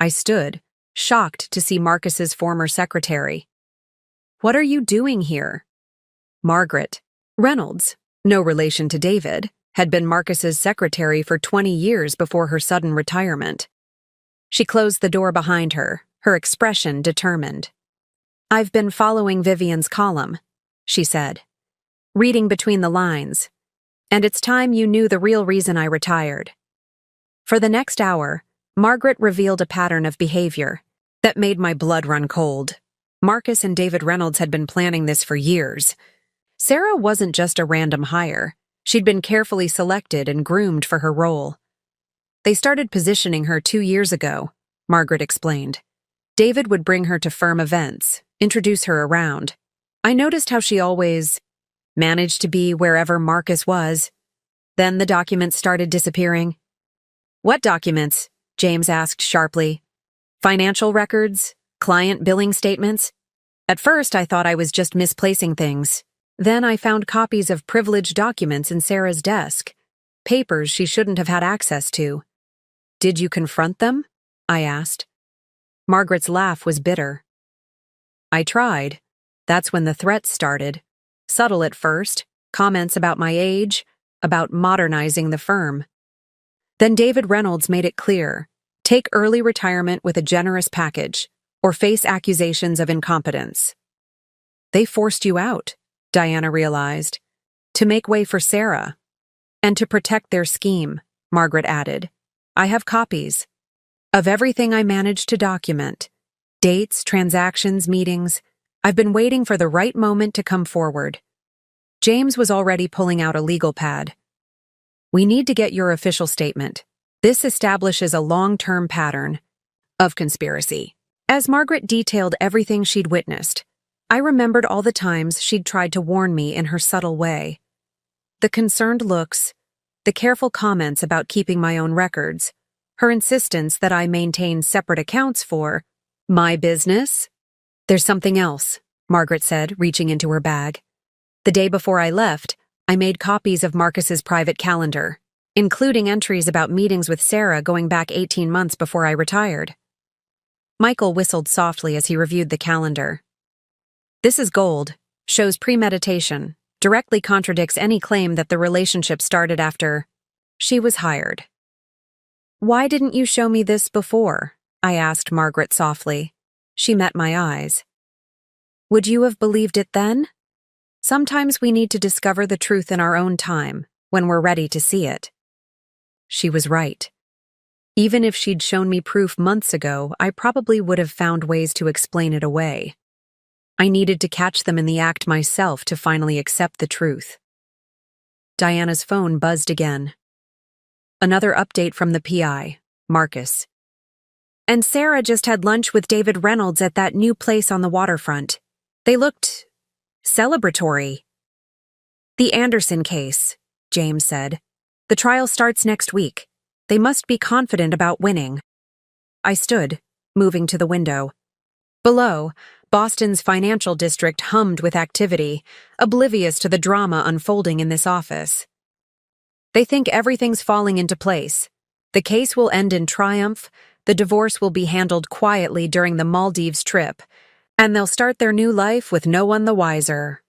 I stood, shocked to see Marcus's former secretary. What are you doing here? Margaret Reynolds, no relation to David, had been Marcus's secretary for 20 years before her sudden retirement. She closed the door behind her, her expression determined. I've been following Vivian's column, she said, reading between the lines, and it's time you knew the real reason I retired. For the next hour, Margaret revealed a pattern of behavior that made my blood run cold. Marcus and David Reynolds had been planning this for years. Sarah wasn't just a random hire. She'd been carefully selected and groomed for her role. They started positioning her 2 years ago, Margaret explained. David would bring her to firm events, introduce her around. I noticed how she always managed to be wherever Marcus was. Then the documents started disappearing. What documents? James asked sharply. Financial records? Client billing statements? At first, I thought I was just misplacing things. Then I found copies of privileged documents in Sarah's desk, papers she shouldn't have had access to. Did you confront them? I asked. Margaret's laugh was bitter. I tried. That's when the threats started. Subtle at first, comments about my age, about modernizing the firm. Then David Reynolds made it clear, take early retirement with a generous package, or face accusations of incompetence. They forced you out, Diana realized, to make way for Sarah. And to protect their scheme, Margaret added. I have copies of everything I managed to document. Dates, transactions, meetings. I've been waiting for the right moment to come forward. James was already pulling out a legal pad. We need to get your official statement. This establishes a long-term pattern of conspiracy. As Margaret detailed everything she'd witnessed, I remembered all the times she'd tried to warn me in her subtle way. The concerned looks, the careful comments about keeping my own records, her insistence that I maintain separate accounts for my business. There's something else, Margaret said, reaching into her bag. The day before I left, I made copies of Marcus's private calendar, including entries about meetings with Sarah going back 18 months before I retired. Michael whistled softly as he reviewed the calendar. This is gold, shows premeditation, directly contradicts any claim that the relationship started after she was hired. Why didn't you show me this before? I asked Margaret softly. She met my eyes. Would you have believed it then? Sometimes we need to discover the truth in our own time, when we're ready to see it. She was right. Even if she'd shown me proof months ago, I probably would have found ways to explain it away. I needed to catch them in the act myself to finally accept the truth. Diana's phone buzzed again. Another update from the PI, Marcus. And Sarah just had lunch with David Reynolds at that new place on the waterfront. They looked celebratory. The Anderson case, James said. The trial starts next week. They must be confident about winning. I stood, moving to the window. Below, Boston's financial district hummed with activity, oblivious to the drama unfolding in this office. They think everything's falling into place. The case will end in triumph, the divorce will be handled quietly during the Maldives trip, and they'll start their new life with no one the wiser.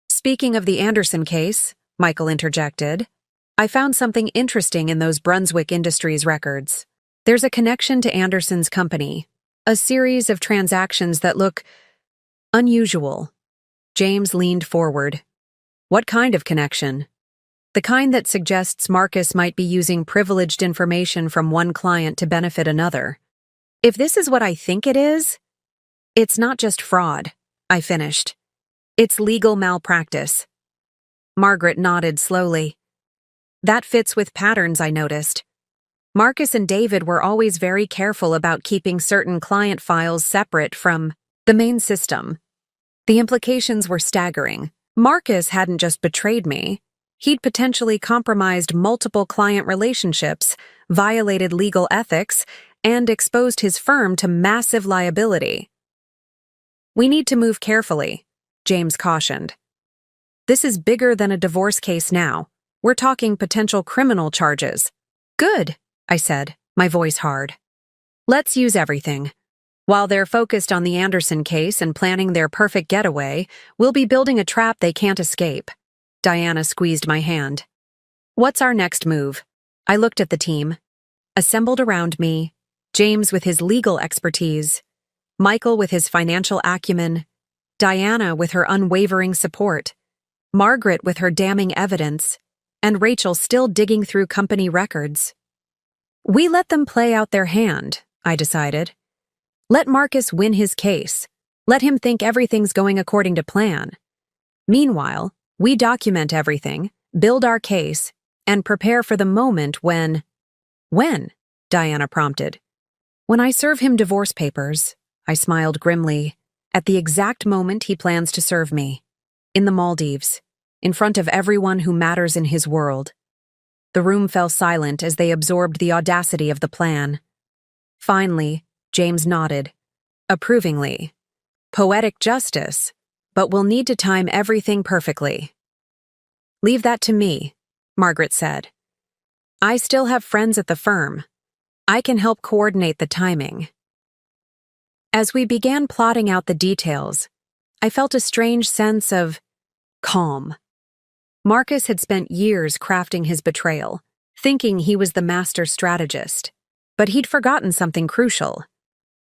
Speaking of the Anderson case, Michael interjected, I found something interesting in those Brunswick Industries records. There's a connection to Anderson's company, a series of transactions that look unusual. James leaned forward. What kind of connection? The kind that suggests Marcus might be using privileged information from one client to benefit another. If this is what I think it is, it's not just fraud, I finished. It's legal malpractice. Margaret nodded slowly. That fits with patterns I noticed. Marcus and David were always very careful about keeping certain client files separate from the main system. The implications were staggering. Marcus hadn't just betrayed me. He'd potentially compromised multiple client relationships, violated legal ethics, and exposed his firm to massive liability. We need to move carefully, James cautioned. This is bigger than a divorce case now. We're talking potential criminal charges. Good, I said, my voice hard. Let's use everything. While they're focused on the Anderson case and planning their perfect getaway, we'll be building a trap they can't escape. Diana squeezed my hand. What's our next move? I looked at the team. Assembled around me, James with his legal expertise, Michael with his financial acumen, Diana with her unwavering support, Margaret with her damning evidence, and Rachel still digging through company records. We let them play out their hand, I decided. Let Marcus win his case. Let him think everything's going according to plan. Meanwhile, we document everything, build our case, and prepare for the moment when... When? Diana prompted. When I serve him divorce papers, I smiled grimly, at the exact moment he plans to serve me. In the Maldives, in front of everyone who matters in his world. The room fell silent as they absorbed the audacity of the plan. Finally, James nodded, approvingly. Poetic justice, but we'll need to time everything perfectly. Leave that to me, Margaret said. I still have friends at the firm. I can help coordinate the timing. As we began plotting out the details, I felt a strange sense of calm. Marcus had spent years crafting his betrayal, thinking he was the master strategist, but he'd forgotten something crucial.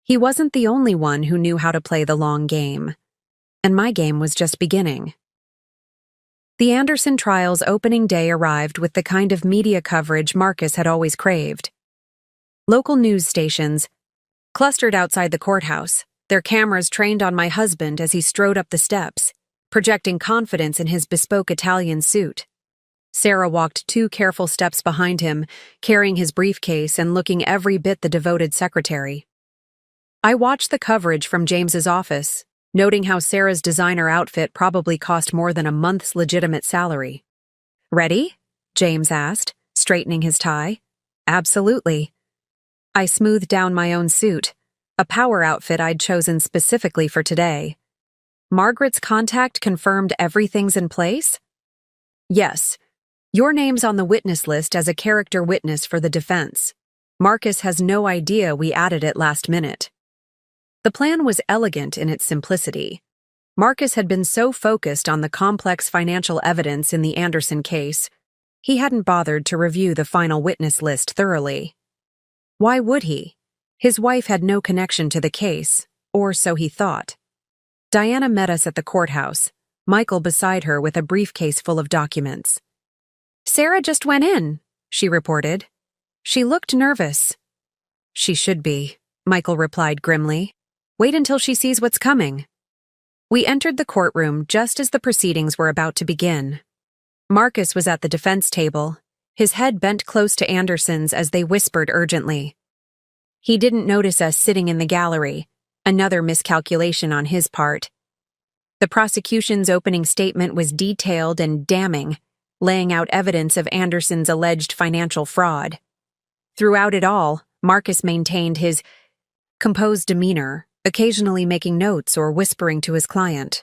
He wasn't the only one who knew how to play the long game, and my game was just beginning. The Anderson trial's opening day arrived with the kind of media coverage Marcus had always craved. Local news stations clustered outside the courthouse, their cameras trained on my husband as he strode up the steps, projecting confidence in his bespoke Italian suit. Sarah walked 2 careful steps behind him, carrying his briefcase and looking every bit the devoted secretary. I watched the coverage from James's office, noting how Sarah's designer outfit probably cost more than a month's legitimate salary. Ready? James asked, straightening his tie. Absolutely. I smoothed down my own suit, a power outfit I'd chosen specifically for today. Margaret's contact confirmed everything's in place? Yes. Your name's on the witness list as a character witness for the defense. Marcus has no idea we added it last minute. The plan was elegant in its simplicity. Marcus had been so focused on the complex financial evidence in the Anderson case, he hadn't bothered to review the final witness list thoroughly. Why would he? His wife had no connection to the case, or so he thought. Diana met us at the courthouse, Michael beside her with a briefcase full of documents. Sarah just went in, she reported. She looked nervous. She should be, Michael replied grimly. Wait until she sees what's coming. We entered the courtroom just as the proceedings were about to begin. Marcus was at the defense table, his head bent close to Anderson's as they whispered urgently. He didn't notice us sitting in the gallery, another miscalculation on his part. The prosecution's opening statement was detailed and damning, laying out evidence of Anderson's alleged financial fraud. Throughout it all, Marcus maintained his composed demeanor, occasionally making notes or whispering to his client.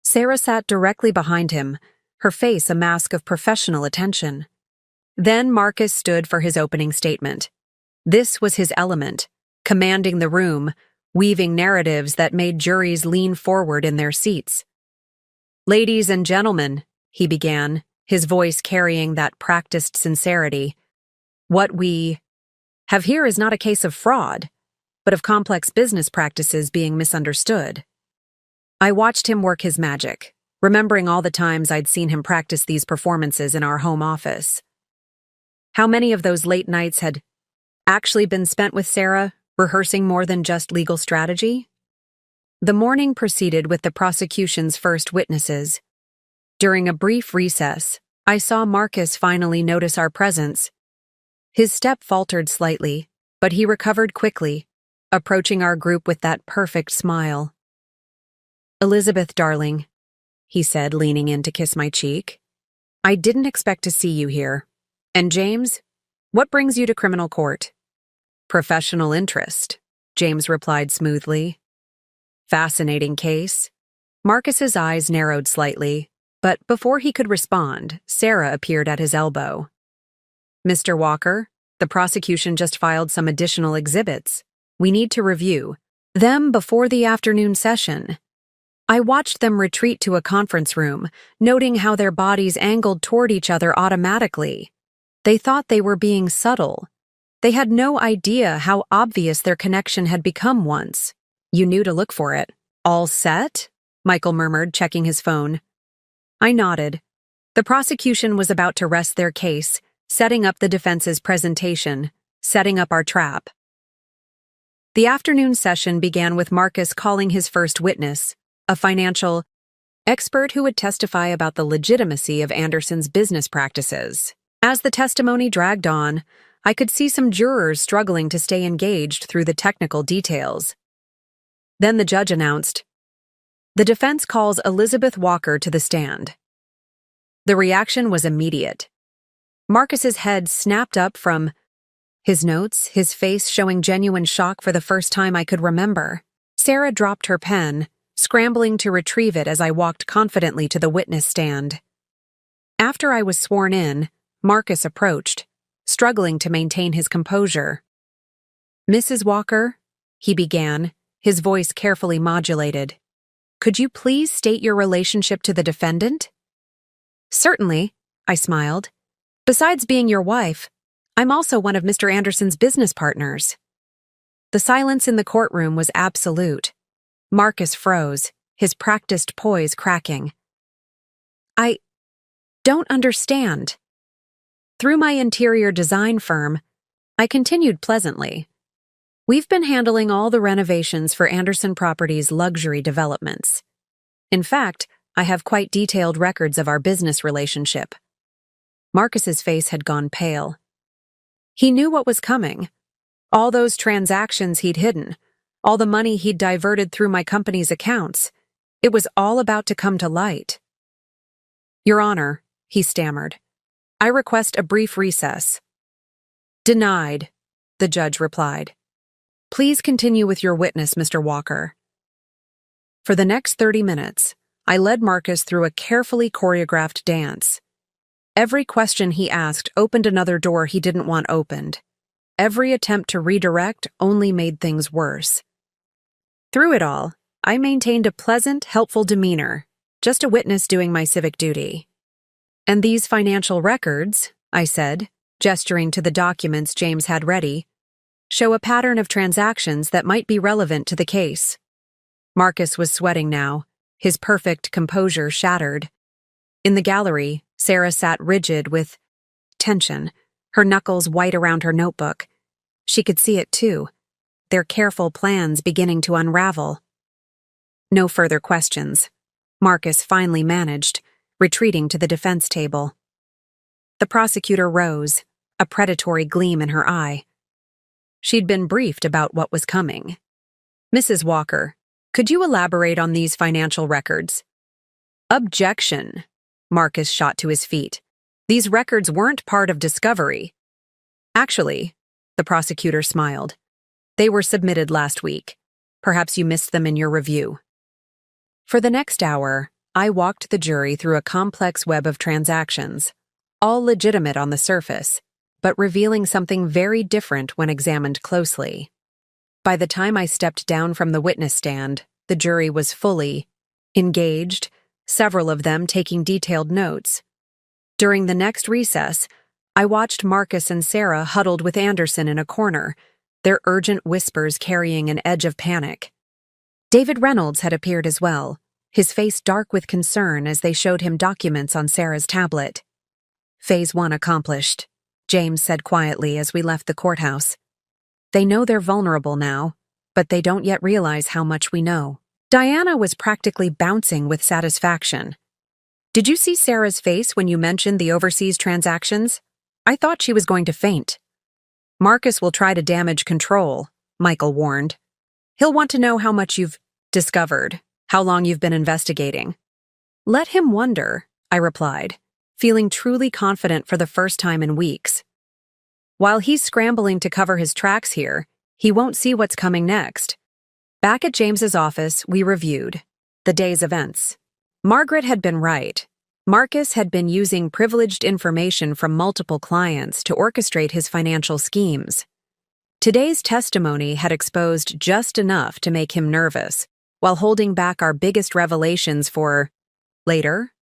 Sarah sat directly behind him, her face a mask of professional attention. Then Marcus stood for his opening statement. This was his element, commanding the room, weaving narratives that made juries lean forward in their seats. "Ladies and gentlemen," he began, his voice carrying that practiced sincerity, "what we have here is not a case of fraud, but of complex business practices being misunderstood." I watched him work his magic, remembering all the times I'd seen him practice these performances in our home office. How many of those late nights had actually been spent with Sarah, rehearsing more than just legal strategy? The morning proceeded with the prosecution's first witnesses. During a brief recess, I saw Marcus finally notice our presence. His step faltered slightly, but he recovered quickly, approaching our group with that perfect smile. "Elizabeth, darling," he said, leaning in to kiss my cheek, "I didn't expect to see you here. And James, what brings you to criminal court?" "Professional interest," James replied smoothly. "Fascinating case." Marcus's eyes narrowed slightly, but before he could respond, Sarah appeared at his elbow. "Mr. Walker, the prosecution just filed some additional exhibits. We need to review them before the afternoon session." I watched them retreat to a conference room, noting how their bodies angled toward each other automatically. They thought they were being subtle. They had no idea how obvious their connection had become once. "You knew to look for it." "All set?" Michael murmured, checking his phone. I nodded. The prosecution was about to rest their case, setting up the defense's presentation, setting up our trap. The afternoon session began with Marcus calling his first witness, a financial expert who would testify about the legitimacy of Anderson's business practices. As the testimony dragged on, I could see some jurors struggling to stay engaged through the technical details. Then the judge announced, "The defense calls Elizabeth Walker to the stand." The reaction was immediate. Marcus's head snapped up from his notes, his face showing genuine shock for the first time I could remember. Sarah dropped her pen, scrambling to retrieve it as I walked confidently to the witness stand. After I was sworn in, Marcus approached, struggling to maintain his composure. "Mrs. Walker," he began, his voice carefully modulated, "could you please state your relationship to the defendant?" "Certainly," I smiled. "Besides being your wife, I'm also one of Mr. Anderson's business partners." The silence in the courtroom was absolute. Marcus froze, his practiced poise cracking. "I don't understand." Through my interior design firm, I continued pleasantly. "We've been handling all the renovations for Anderson Properties' luxury developments. In fact, I have quite detailed records of our business relationship." Marcus's face had gone pale. He knew what was coming. All those transactions he'd hidden, all the money he'd diverted through my company's accounts. It was all about to come to light. "Your Honor," he stammered, "I request a brief recess." "Denied," the judge replied. "Please continue with your witness, Mr. Walker." For the next 30 minutes, I led Marcus through a carefully choreographed dance. Every question he asked opened another door he didn't want opened. Every attempt to redirect only made things worse. Through it all, I maintained a pleasant, helpful demeanor, just a witness doing my civic duty. "And these financial records," I said, gesturing to the documents James had ready, "show a pattern of transactions that might be relevant to the case." Marcus was sweating now, his perfect composure shattered. In the gallery, Sarah sat rigid with tension, her knuckles white around her notebook. She could see it too, their careful plans beginning to unravel. No further questions. Marcus finally managed, retreating to the defense table. The prosecutor rose, a predatory gleam in her eye. She'd been briefed about what was coming. "Mrs. Walker, could you elaborate on these financial records?" "Objection." Marcus shot to his feet. "These records weren't part of discovery." "Actually," The prosecutor smiled. They were submitted last week. Perhaps you missed them in your review. For the next hour, I walked the jury through a complex web of transactions, all legitimate on the surface, but revealing something very different when examined closely. By the time I stepped down from the witness stand, the jury was fully engaged, several of them taking detailed notes. During the next recess, I watched Marcus and Sarah huddled with Anderson in a corner, their urgent whispers carrying an edge of panic. David Reynolds had appeared as well, his face dark with concern as they showed him documents on Sarah's tablet. Phase 1 accomplished, James said quietly as we left the courthouse. They know they're vulnerable now, but they don't yet realize how much we know. Diana was practically bouncing with satisfaction. Did you see Sarah's face when you mentioned the overseas transactions? I thought she was going to faint. Marcus will try to damage control, Michael warned. He'll want to know how much you've discovered, how long you've been investigating. Let him wonder, I replied, feeling truly confident for the first time in weeks. While he's scrambling to cover his tracks here, he won't see what's coming next. Back at James's office, we reviewed the day's events. Margaret had been right. Marcus had been using privileged information from multiple clients to orchestrate his financial schemes. Today's testimony had exposed just enough to make him nervous, while holding back our biggest revelations for later.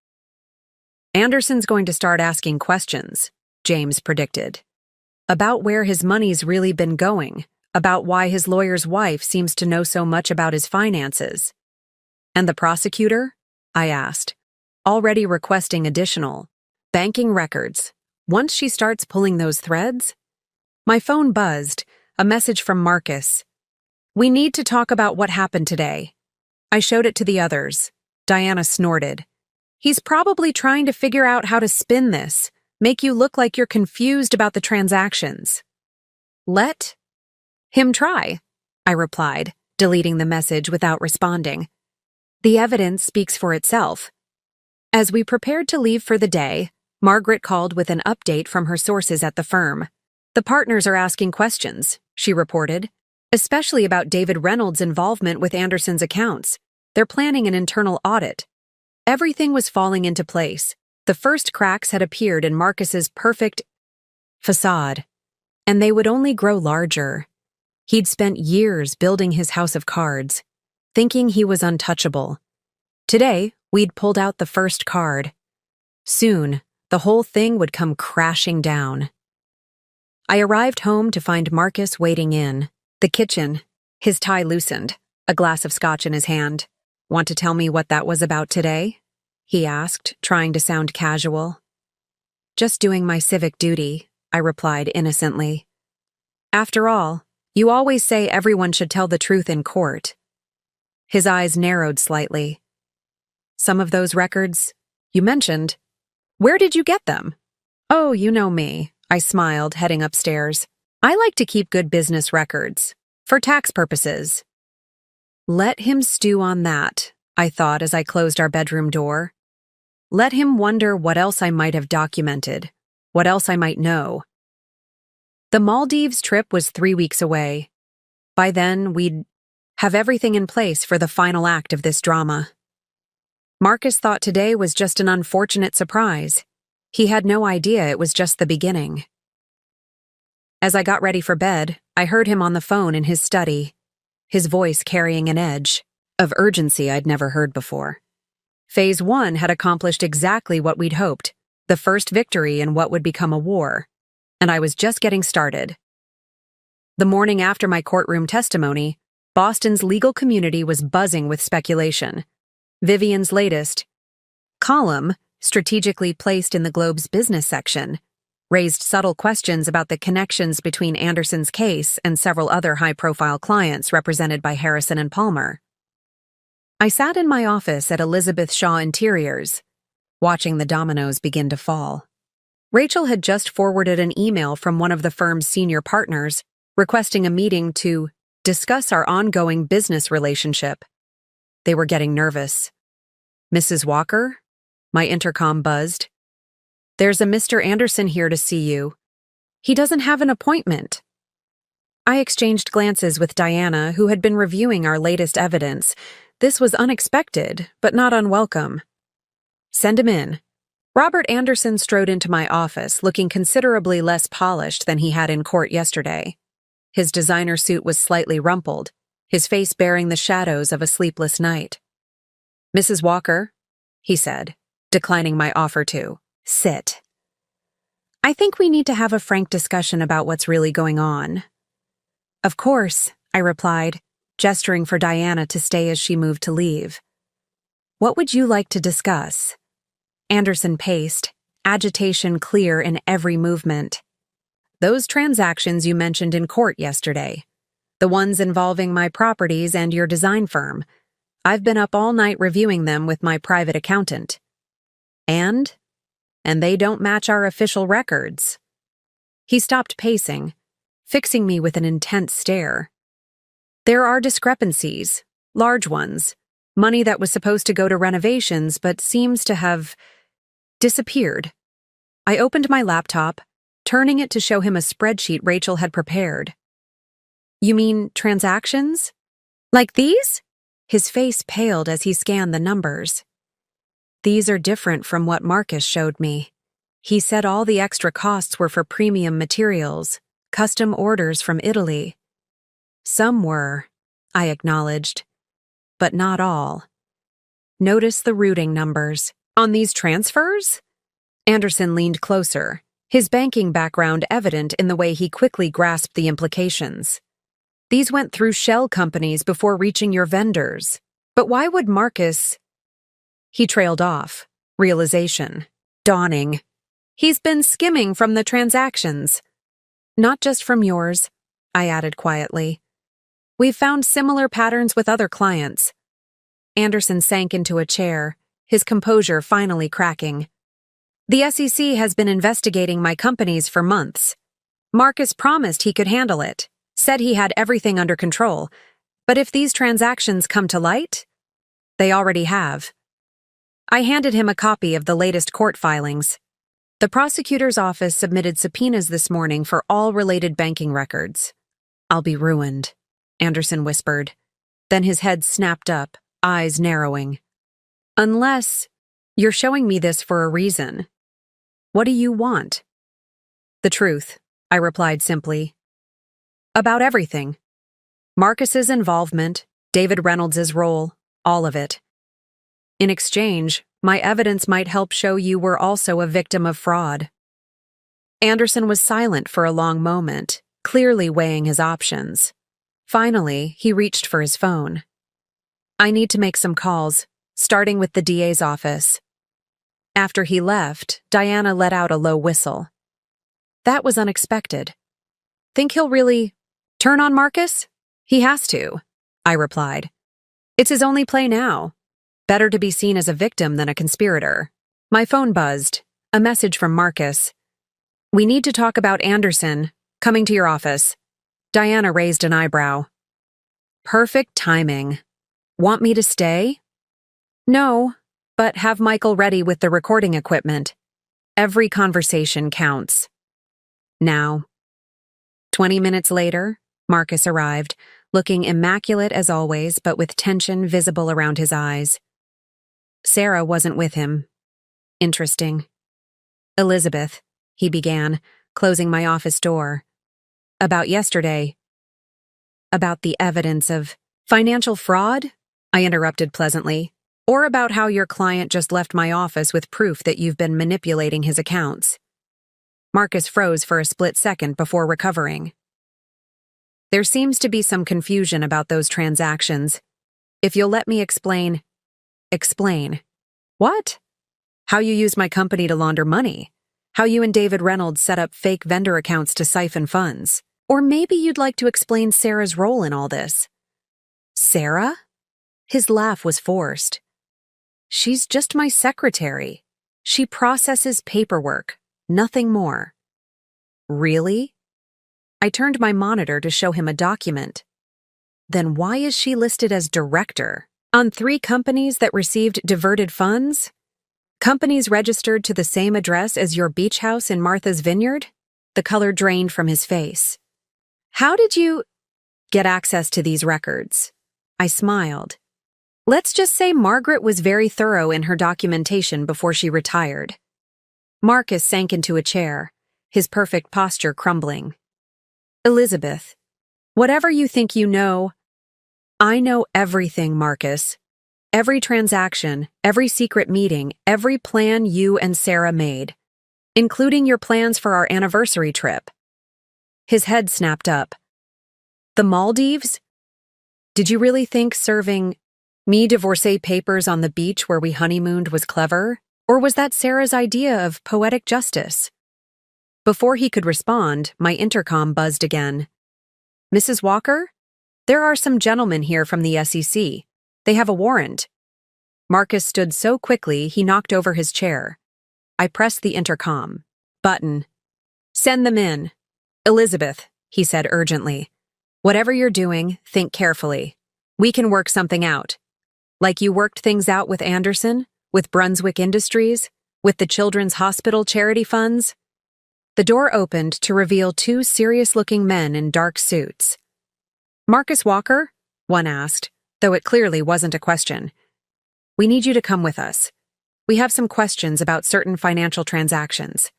Anderson's going to start asking questions, James predicted, about where his money's really been going, about why his lawyer's wife seems to know so much about his finances. And the prosecutor? I asked, already requesting additional banking records. Once she starts pulling those threads? My phone buzzed, a message from Marcus. We need to talk about what happened today. I showed it to the others. Diana snorted. He's probably trying to figure out how to spin this, make you look like you're confused about the transactions. Let him try, I replied, deleting the message without responding. The evidence speaks for itself. As we prepared to leave for the day, Margaret called with an update from her sources at the firm. The partners are asking questions, she reported, especially about David Reynolds' involvement with Anderson's accounts. They're planning an internal audit. Everything was falling into place. The first cracks had appeared in Marcus's perfect facade, and they would only grow larger. He'd spent years building his house of cards, thinking he was untouchable. Today, we'd pulled out the first card. Soon, the whole thing would come crashing down. I arrived home to find Marcus waiting in the kitchen, his tie loosened, a glass of scotch in his hand. Want to tell me what that was about today? He asked, trying to sound casual. Just doing my civic duty, I replied innocently. After all, you always say everyone should tell the truth in court. His eyes narrowed slightly. Some of those records you mentioned, where did you get them? Oh, you know me, I smiled, heading upstairs. I like to keep good business records, for tax purposes. Let him stew on that, I thought as I closed our bedroom door. Let him wonder what else I might have documented, what else I might know. The Maldives trip was 3 weeks away. By then, we'd have everything in place for the final act of this drama. Marcus thought today was just an unfortunate surprise. He had no idea it was just the beginning. As I got ready for bed, I heard him on the phone in his study, his voice carrying an edge of urgency I'd never heard before. Phase 1 had accomplished exactly what we'd hoped, the first victory in what would become a war, and I was just getting started. The morning after my courtroom testimony, Boston's legal community was buzzing with speculation. Vivian's latest column, strategically placed in the Globe's business section, raised subtle questions about the connections between Anderson's case and several other high-profile clients represented by Harrison and Palmer. I sat in my office at Elizabeth Shaw Interiors, watching the dominoes begin to fall. Rachel had just forwarded an email from one of the firm's senior partners requesting a meeting to discuss our ongoing business relationship. They were getting nervous. Mrs. Walker? My intercom buzzed. There's a Mr. Anderson here to see you. He doesn't have an appointment. I exchanged glances with Diana, who had been reviewing our latest evidence. This was unexpected, but not unwelcome. Send him in. Robert Anderson strode into my office, looking considerably less polished than he had in court yesterday. His designer suit was slightly rumpled, his face bearing the shadows of a sleepless night. "Mrs. Walker," he said, declining my offer to sit. "I think we need to have a frank discussion about what's really going on." "Of course," I replied, gesturing for Diana to stay as she moved to leave. "What would you like to discuss?" Anderson paced, agitation clear in every movement. "Those transactions you mentioned in court yesterday. The ones involving my properties and your design firm. I've been up all night reviewing them with my private accountant. And they don't match our official records." He stopped pacing, fixing me with an intense stare. "There are discrepancies, large ones, money that was supposed to go to renovations but seems to have disappeared." I opened my laptop, turning it to show him a spreadsheet Rachel had prepared. "You mean transactions? Like these?" His face paled as he scanned the numbers. "These are different from what Marcus showed me. He said all the extra costs were for premium materials, custom orders from Italy." "Some were," I acknowledged, "but not all. Notice the routing numbers on these transfers?" Anderson leaned closer, his banking background evident in the way he quickly grasped the implications. "These went through shell companies before reaching your vendors. But why would Marcus—" He trailed off, realization dawning. "He's been skimming from the transactions." "Not just from yours," I added quietly. "We've found similar patterns with other clients." Anderson sank into a chair, his composure finally cracking. "The SEC has been investigating my companies for months. Marcus promised he could handle it, said he had everything under control, but if these transactions come to light, they already have." I handed him a copy of the latest court filings. "The prosecutor's office submitted subpoenas this morning for all related banking records." "I'll be ruined," Anderson whispered. Then his head snapped up, eyes narrowing. "Unless you're showing me this for a reason. What do you want?" "The truth," I replied simply. "About everything. Marcus's involvement, David Reynolds's role, all of it. In exchange, my evidence might help show you were also a victim of fraud." Anderson was silent for a long moment, clearly weighing his options. Finally, he reached for his phone. "I need to make some calls, starting with the DA's office." After he left, Diana let out a low whistle. That was unexpected. "Think he'll really turn on Marcus?" "He has to," I replied. "It's his only play now. Better to be seen as a victim than a conspirator." My phone buzzed, a message from Marcus. "We need to talk about Anderson, coming to your office." Diana raised an eyebrow. "Perfect timing. Want me to stay?" "No, but have Michael ready with the recording equipment. Every conversation counts." Now. 20 minutes later, Marcus arrived, looking immaculate as always, but with tension visible around his eyes. Sarah wasn't with him. Interesting. "Elizabeth," he began, closing my office door. "About yesterday." "About the evidence of financial fraud?" I interrupted pleasantly. "Or about how your client just left my office with proof that you've been manipulating his accounts?" Marcus froze for a split second before recovering. "There seems to be some confusion about those transactions. If you'll let me explain." "Explain? What?" "How you used my company to launder money. How you and David Reynolds set up fake vendor accounts to siphon funds. Or maybe you'd like to explain Sarah's role in all this." "Sarah?" His laugh was forced. "She's just my secretary. She processes paperwork, nothing more." "Really?" I turned my monitor to show him a document. "Then why is she listed as director on 3 companies that received diverted funds? Companies registered to the same address as your beach house in Martha's Vineyard?" The color drained from his face. How did you get access to these records? I smiled. Let's just say Margaret was very thorough in her documentation before she retired. Marcus sank into a chair, his perfect posture crumbling. Elizabeth, whatever you think you know, I know everything, Marcus. Every transaction, every secret meeting, every plan you and Sarah made, including your plans for our anniversary trip. His head snapped up. The Maldives? Did you really think serving me divorcee papers on the beach where we honeymooned was clever? Or was that Sarah's idea of poetic justice? Before he could respond, my intercom buzzed again. Mrs. Walker? There are some gentlemen here from the SEC. They have a warrant. Marcus stood so quickly he knocked over his chair. I pressed the intercom. Button. Send them in. Elizabeth, he said urgently. Whatever you're doing, think carefully. We can work something out. Like you worked things out with Anderson, with Brunswick Industries, with the Children's Hospital charity funds. The door opened to reveal two serious-looking men in dark suits. Marcus Walker? One asked, though it clearly wasn't a question. We need you to come with us. We have some questions about certain financial transactions.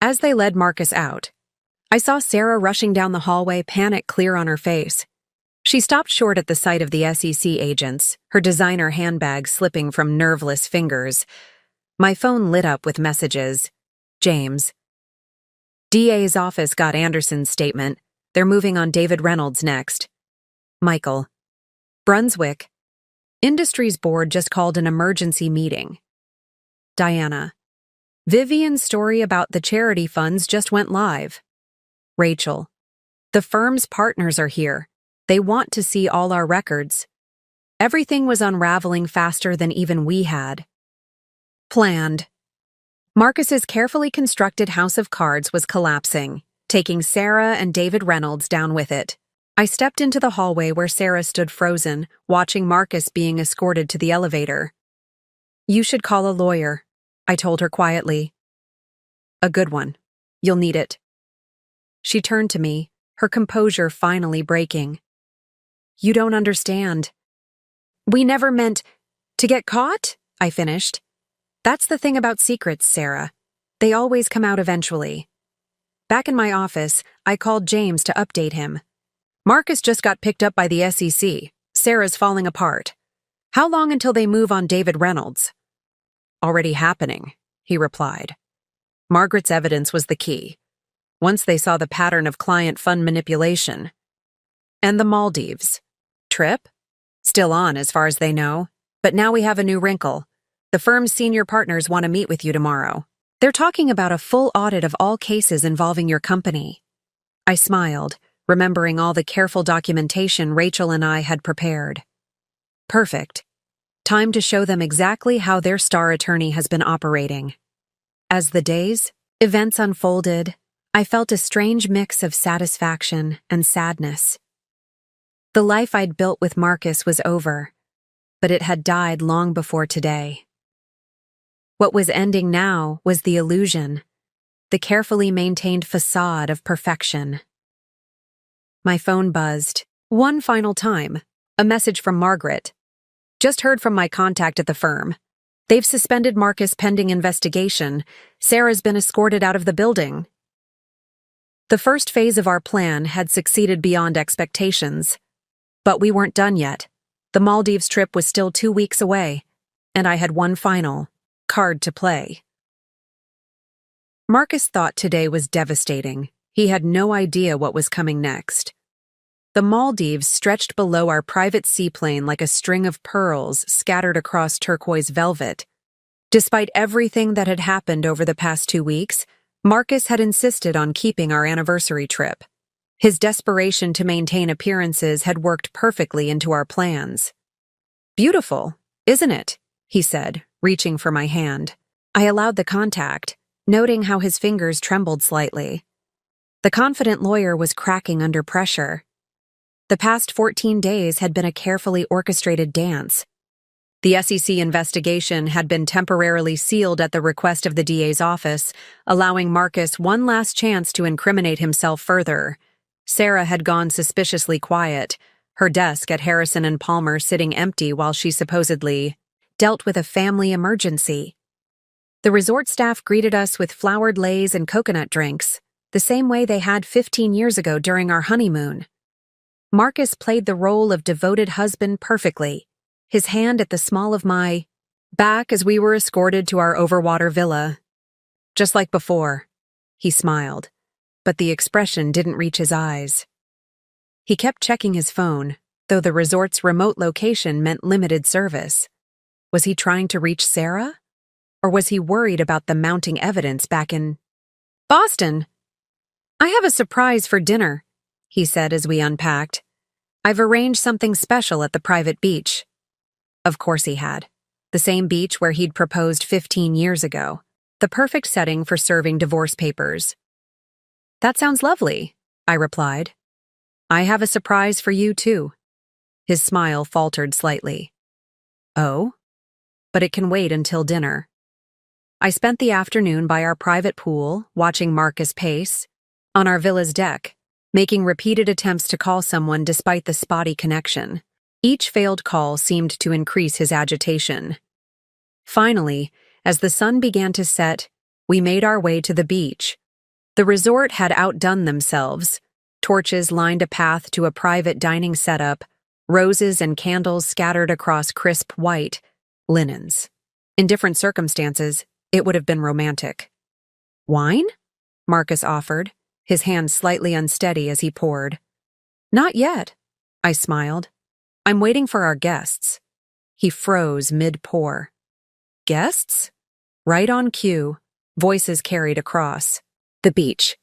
As they led Marcus out, I saw Sarah rushing down the hallway, panic clear on her face. She stopped short at the sight of the SEC agents, her designer handbag slipping from nerveless fingers. My phone lit up with messages. James. DA's office got Anderson's statement. They're moving on David Reynolds next. Michael. Brunswick. Industries Board just called an emergency meeting. Diana. Vivian's story about the charity funds just went live. Rachel. The firm's partners are here. They want to see all our records. Everything was unraveling faster than even we had planned. Marcus's carefully constructed house of cards was collapsing, taking Sarah and David Reynolds down with it. I stepped into the hallway where Sarah stood frozen, watching Marcus being escorted to the elevator. You should call a lawyer, I told her quietly. A good one. You'll need it. She turned to me, her composure finally breaking. You don't understand. We never meant to get caught, I finished. That's the thing about secrets, Sarah. They always come out eventually. Back in my office, I called James to update him. Marcus just got picked up by the SEC. Sarah's falling apart. How long until they move on David Reynolds? Already happening, he replied. Margaret's evidence was the key. Once they saw the pattern of client fund manipulation. And the Maldives. Trip? Still on as far as they know. But now we have a new wrinkle. The firm's senior partners want to meet with you tomorrow. They're talking about a full audit of all cases involving your company. I smiled, remembering all the careful documentation Rachel and I had prepared. Perfect. Time to show them exactly how their star attorney has been operating. As the days, events unfolded, I felt a strange mix of satisfaction and sadness. The life I'd built with Marcus was over, but it had died long before today. What was ending now was the illusion, the carefully maintained facade of perfection. My phone buzzed. One final time. A message from Margaret. Just heard from my contact at the firm. They've suspended Marcus pending investigation. Sarah's been escorted out of the building. The first phase of our plan had succeeded beyond expectations. But we weren't done yet. The Maldives trip was still 2 weeks away, and I had one final card to play. Marcus thought today was devastating. He had no idea what was coming next. The Maldives stretched below our private seaplane like a string of pearls scattered across turquoise velvet. Despite everything that had happened over the past 2 weeks, Marcus had insisted on keeping our anniversary trip. His desperation to maintain appearances had worked perfectly into our plans. Beautiful, isn't it? He said, reaching for my hand. I allowed the contact, noting how his fingers trembled slightly. The confident lawyer was cracking under pressure. The past 14 days had been a carefully orchestrated dance. The SEC investigation had been temporarily sealed at the request of the DA's office, allowing Marcus one last chance to incriminate himself further. Sarah had gone suspiciously quiet, her desk at Harrison and Palmer sitting empty while she supposedly dealt with a family emergency. The resort staff greeted us with flowered leis and coconut drinks, the same way they had 15 years ago during our honeymoon. Marcus played the role of devoted husband perfectly, his hand at the small of my back as we were escorted to our overwater villa. Just like before, he smiled, but the expression didn't reach his eyes. He kept checking his phone, though the resort's remote location meant limited service. Was he trying to reach Sarah? Or was he worried about the mounting evidence back in Boston? "I have a surprise for dinner," he said as we unpacked. "I've arranged something special at the private beach." Of course he had. The same beach where he'd proposed 15 years ago. The perfect setting for serving divorce papers. "That sounds lovely," I replied. "I have a surprise for you, too." His smile faltered slightly. "Oh? But it can wait until dinner." I spent the afternoon by our private pool, watching Marcus pace, on our villa's deck, making repeated attempts to call someone despite the spotty connection. Each failed call seemed to increase his agitation. Finally, as the sun began to set, we made our way to the beach. The resort had outdone themselves. Torches lined a path to a private dining setup, roses and candles scattered across crisp white linens. In different circumstances, it would have been romantic. "Wine?" Marcus offered, his hand slightly unsteady as he poured. "Not yet," I smiled. "I'm waiting for our guests." He froze mid-pour. "Guests?" Right on cue, voices carried across the beach.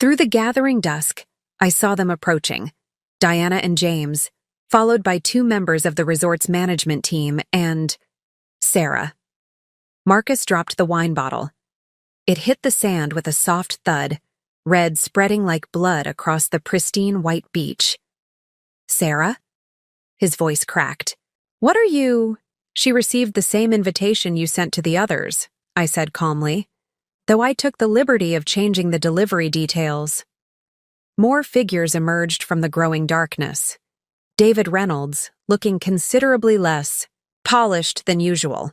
Through the gathering dusk, I saw them approaching, Diana and James, followed by 2 members of the resort's management team and Sarah. Marcus dropped the wine bottle. It hit the sand with a soft thud, red spreading like blood across the pristine white beach. "Sarah?" His voice cracked. "What are you—" "She received the same invitation you sent to the others," I said calmly, though I took the liberty of changing the delivery details. More figures emerged from the growing darkness. David Reynolds, looking considerably less polished than usual.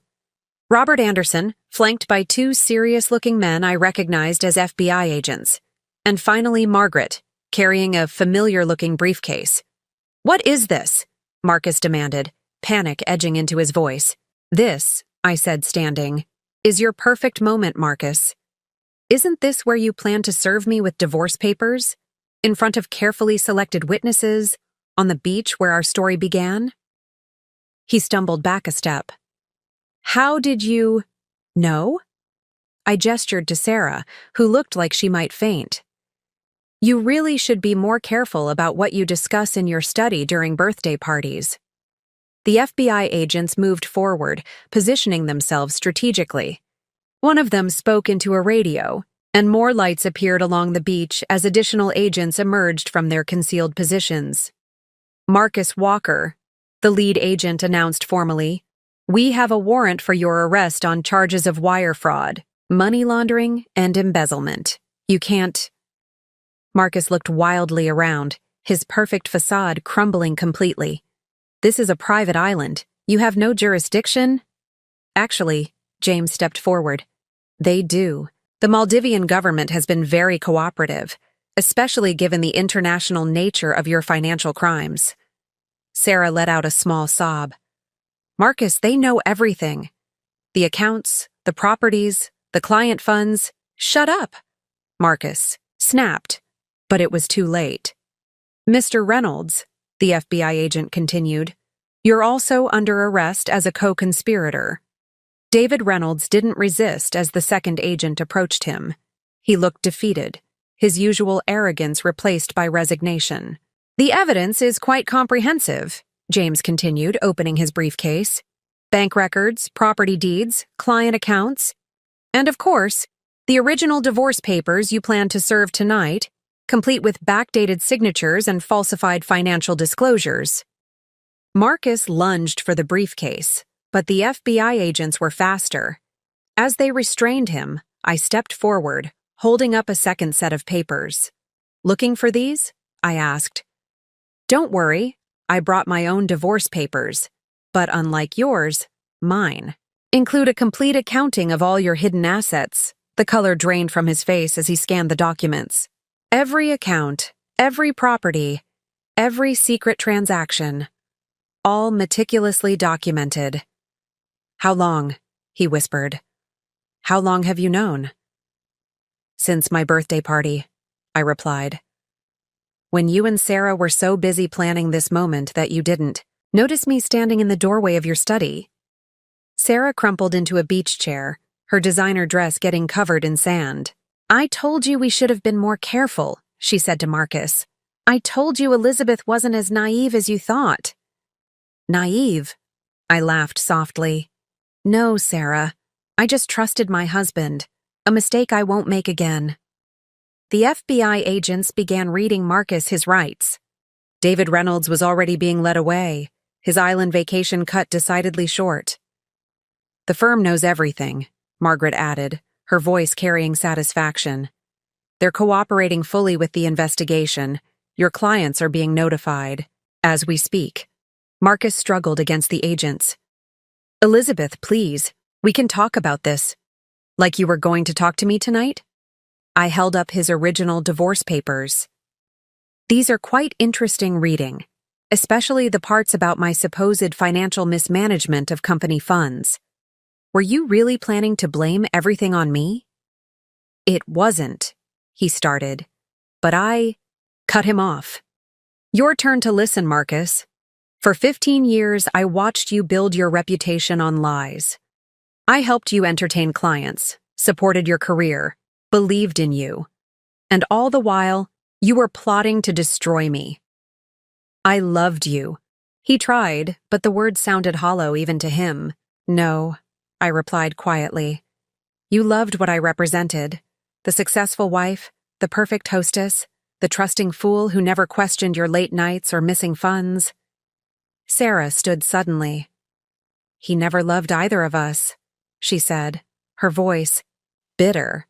Robert Anderson, flanked by 2 serious-looking men I recognized as FBI agents. And finally Margaret, carrying a familiar-looking briefcase. "What is this?" Marcus demanded, panic edging into his voice. "This," I said standing, "is your perfect moment, Marcus. Isn't this where you plan to serve me with divorce papers? In front of carefully selected witnesses, on the beach where our story began?" He stumbled back a step. "How did you know?" I gestured to Sarah, who looked like she might faint. "You really should be more careful about what you discuss in your study during birthday parties." The FBI agents moved forward, positioning themselves strategically. One of them spoke into a radio, and more lights appeared along the beach as additional agents emerged from their concealed positions. "Marcus Walker," the lead agent announced formally, "we have a warrant for your arrest on charges of wire fraud, money laundering, and embezzlement. You can't—" Marcus looked wildly around, his perfect facade crumbling completely. "This is a private island. You have no jurisdiction?" "Actually," James stepped forward, "they do. The Maldivian government has been very cooperative, especially given the international nature of your financial crimes." Sarah let out a small sob. "Marcus, they know everything. The accounts, the properties, the client funds." "Shut up!" Marcus snapped, but it was too late. "Mr. Reynolds," the FBI agent continued, "you're also under arrest as a co-conspirator." David Reynolds didn't resist as the second agent approached him. He looked defeated, his usual arrogance replaced by resignation. "The evidence is quite comprehensive," James continued, opening his briefcase. "Bank records, property deeds, client accounts, and of course, the original divorce papers you plan to serve tonight, complete with backdated signatures and falsified financial disclosures." Marcus lunged for the briefcase, but the FBI agents were faster. As they restrained him, I stepped forward, holding up a second set of papers. "Looking for these?" I asked. Don't worry, I brought my own divorce papers. But unlike yours, mine include a complete accounting of all your hidden assets. The color drained from his face as he scanned the documents. Every account, every property, every secret transaction, all meticulously documented. How long? He whispered. How long have you known? Since my birthday party, I replied. When you and Sarah were so busy planning this moment that you didn't notice me standing in the doorway of your study. Sarah crumpled into a beach chair, her designer dress getting covered in sand. I told you we should have been more careful, she said to Marcus. I told you Elizabeth wasn't as naive as you thought. Naive? I laughed softly. No, Sarah. I just trusted my husband, a mistake I won't make again. The FBI agents began reading Marcus his rights. David Reynolds was already being led away, his island vacation cut decidedly short. The firm knows everything, Margaret added, her voice carrying satisfaction. They're cooperating fully with the investigation. Your clients are being notified, as we speak. Marcus struggled against the agents. Elizabeth, please, we can talk about this. Like you were going to talk to me tonight? I held up his original divorce papers. These are quite interesting reading, especially the parts about my supposed financial mismanagement of company funds. Were you really planning to blame everything on me? It wasn't, he started, but I cut him off. Your turn to listen, Marcus. For 15 years, I watched you build your reputation on lies. I helped you entertain clients, supported your career, believed in you. And all the while, you were plotting to destroy me. I loved you. He tried, but the words sounded hollow even to him. No, I replied quietly. You loved what I represented. The successful wife, the perfect hostess, the trusting fool who never questioned your late nights or missing funds. Sarah stood suddenly. He never loved either of us, she said, her voice bitter.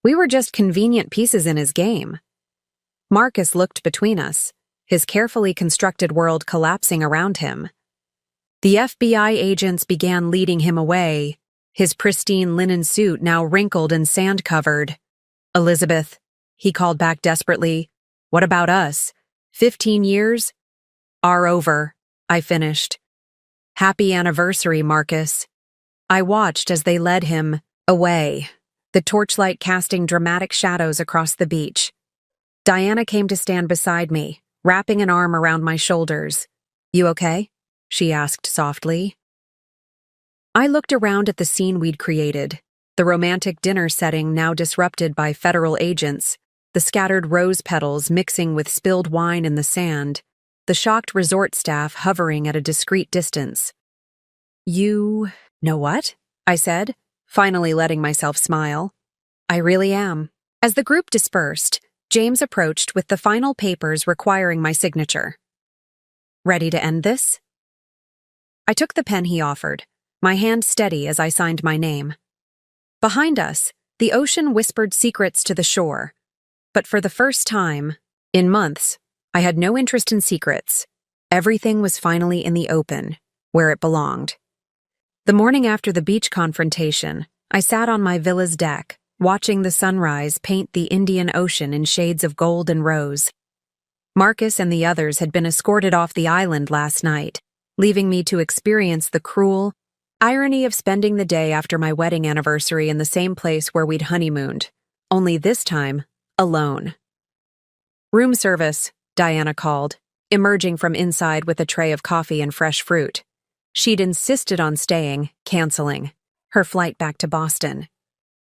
We were just convenient pieces in his game. Marcus looked between us, his carefully constructed world collapsing around him. The FBI agents began leading him away, his pristine linen suit now wrinkled and sand-covered. Elizabeth, he called back desperately, what about us? 15 years? Are over, I finished. Happy anniversary, Marcus. I watched as they led him away, the torchlight casting dramatic shadows across the beach. Diana came to stand beside me, wrapping an arm around my shoulders. You okay? She asked softly. I looked around at the scene we'd created, the romantic dinner setting now disrupted by federal agents, the scattered rose petals mixing with spilled wine in the sand, the shocked resort staff hovering at a discreet distance. You know what? I said, finally letting myself smile. I really am. As the group dispersed, James approached with the final papers requiring my signature. Ready to end this? I took the pen he offered, my hand steady as I signed my name. Behind us, the ocean whispered secrets to the shore. But for the first time, in months, I had no interest in secrets. Everything was finally in the open, where it belonged. The morning after the beach confrontation, I sat on my villa's deck, watching the sunrise paint the Indian Ocean in shades of gold and rose. Marcus and the others had been escorted off the island last night, leaving me to experience the cruel irony of spending the day after my wedding anniversary in the same place where we'd honeymooned, only this time, alone. Room service, Diana called, emerging from inside with a tray of coffee and fresh fruit. She'd insisted on staying, canceling her flight back to Boston.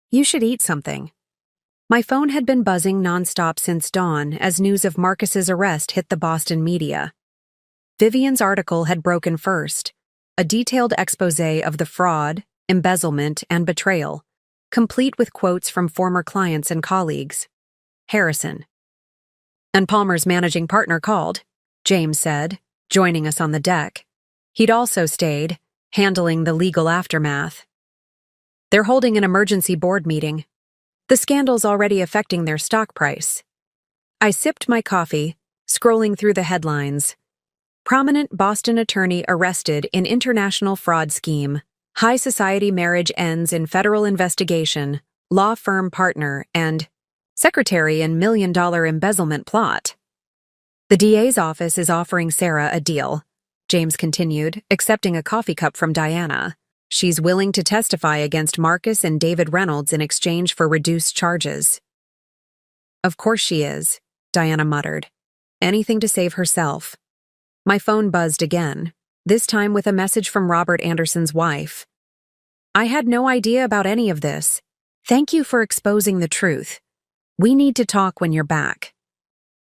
You should eat something. My phone had been buzzing nonstop since dawn as news of Marcus's arrest hit the Boston media. Vivian's article had broken first, a detailed exposé of the fraud, embezzlement, and betrayal, complete with quotes from former clients and colleagues. Harrison. And Palmer's managing partner called, James said, joining us on the deck. He'd also stayed, handling the legal aftermath. They're holding an emergency board meeting. The scandal's already affecting their stock price. I sipped my coffee, scrolling through the headlines. Prominent Boston attorney arrested in international fraud scheme. High society marriage ends in federal investigation. Law firm partner and secretary in $1 million embezzlement plot. The DA's office is offering Sarah a deal, James continued, accepting a coffee cup from Diana. She's willing to testify against Marcus and David Reynolds in exchange for reduced charges. Of course she is, Diana muttered. Anything to save herself. My phone buzzed again, this time with a message from Robert Anderson's wife. I had no idea about any of this. Thank you for exposing the truth. We need to talk when you're back.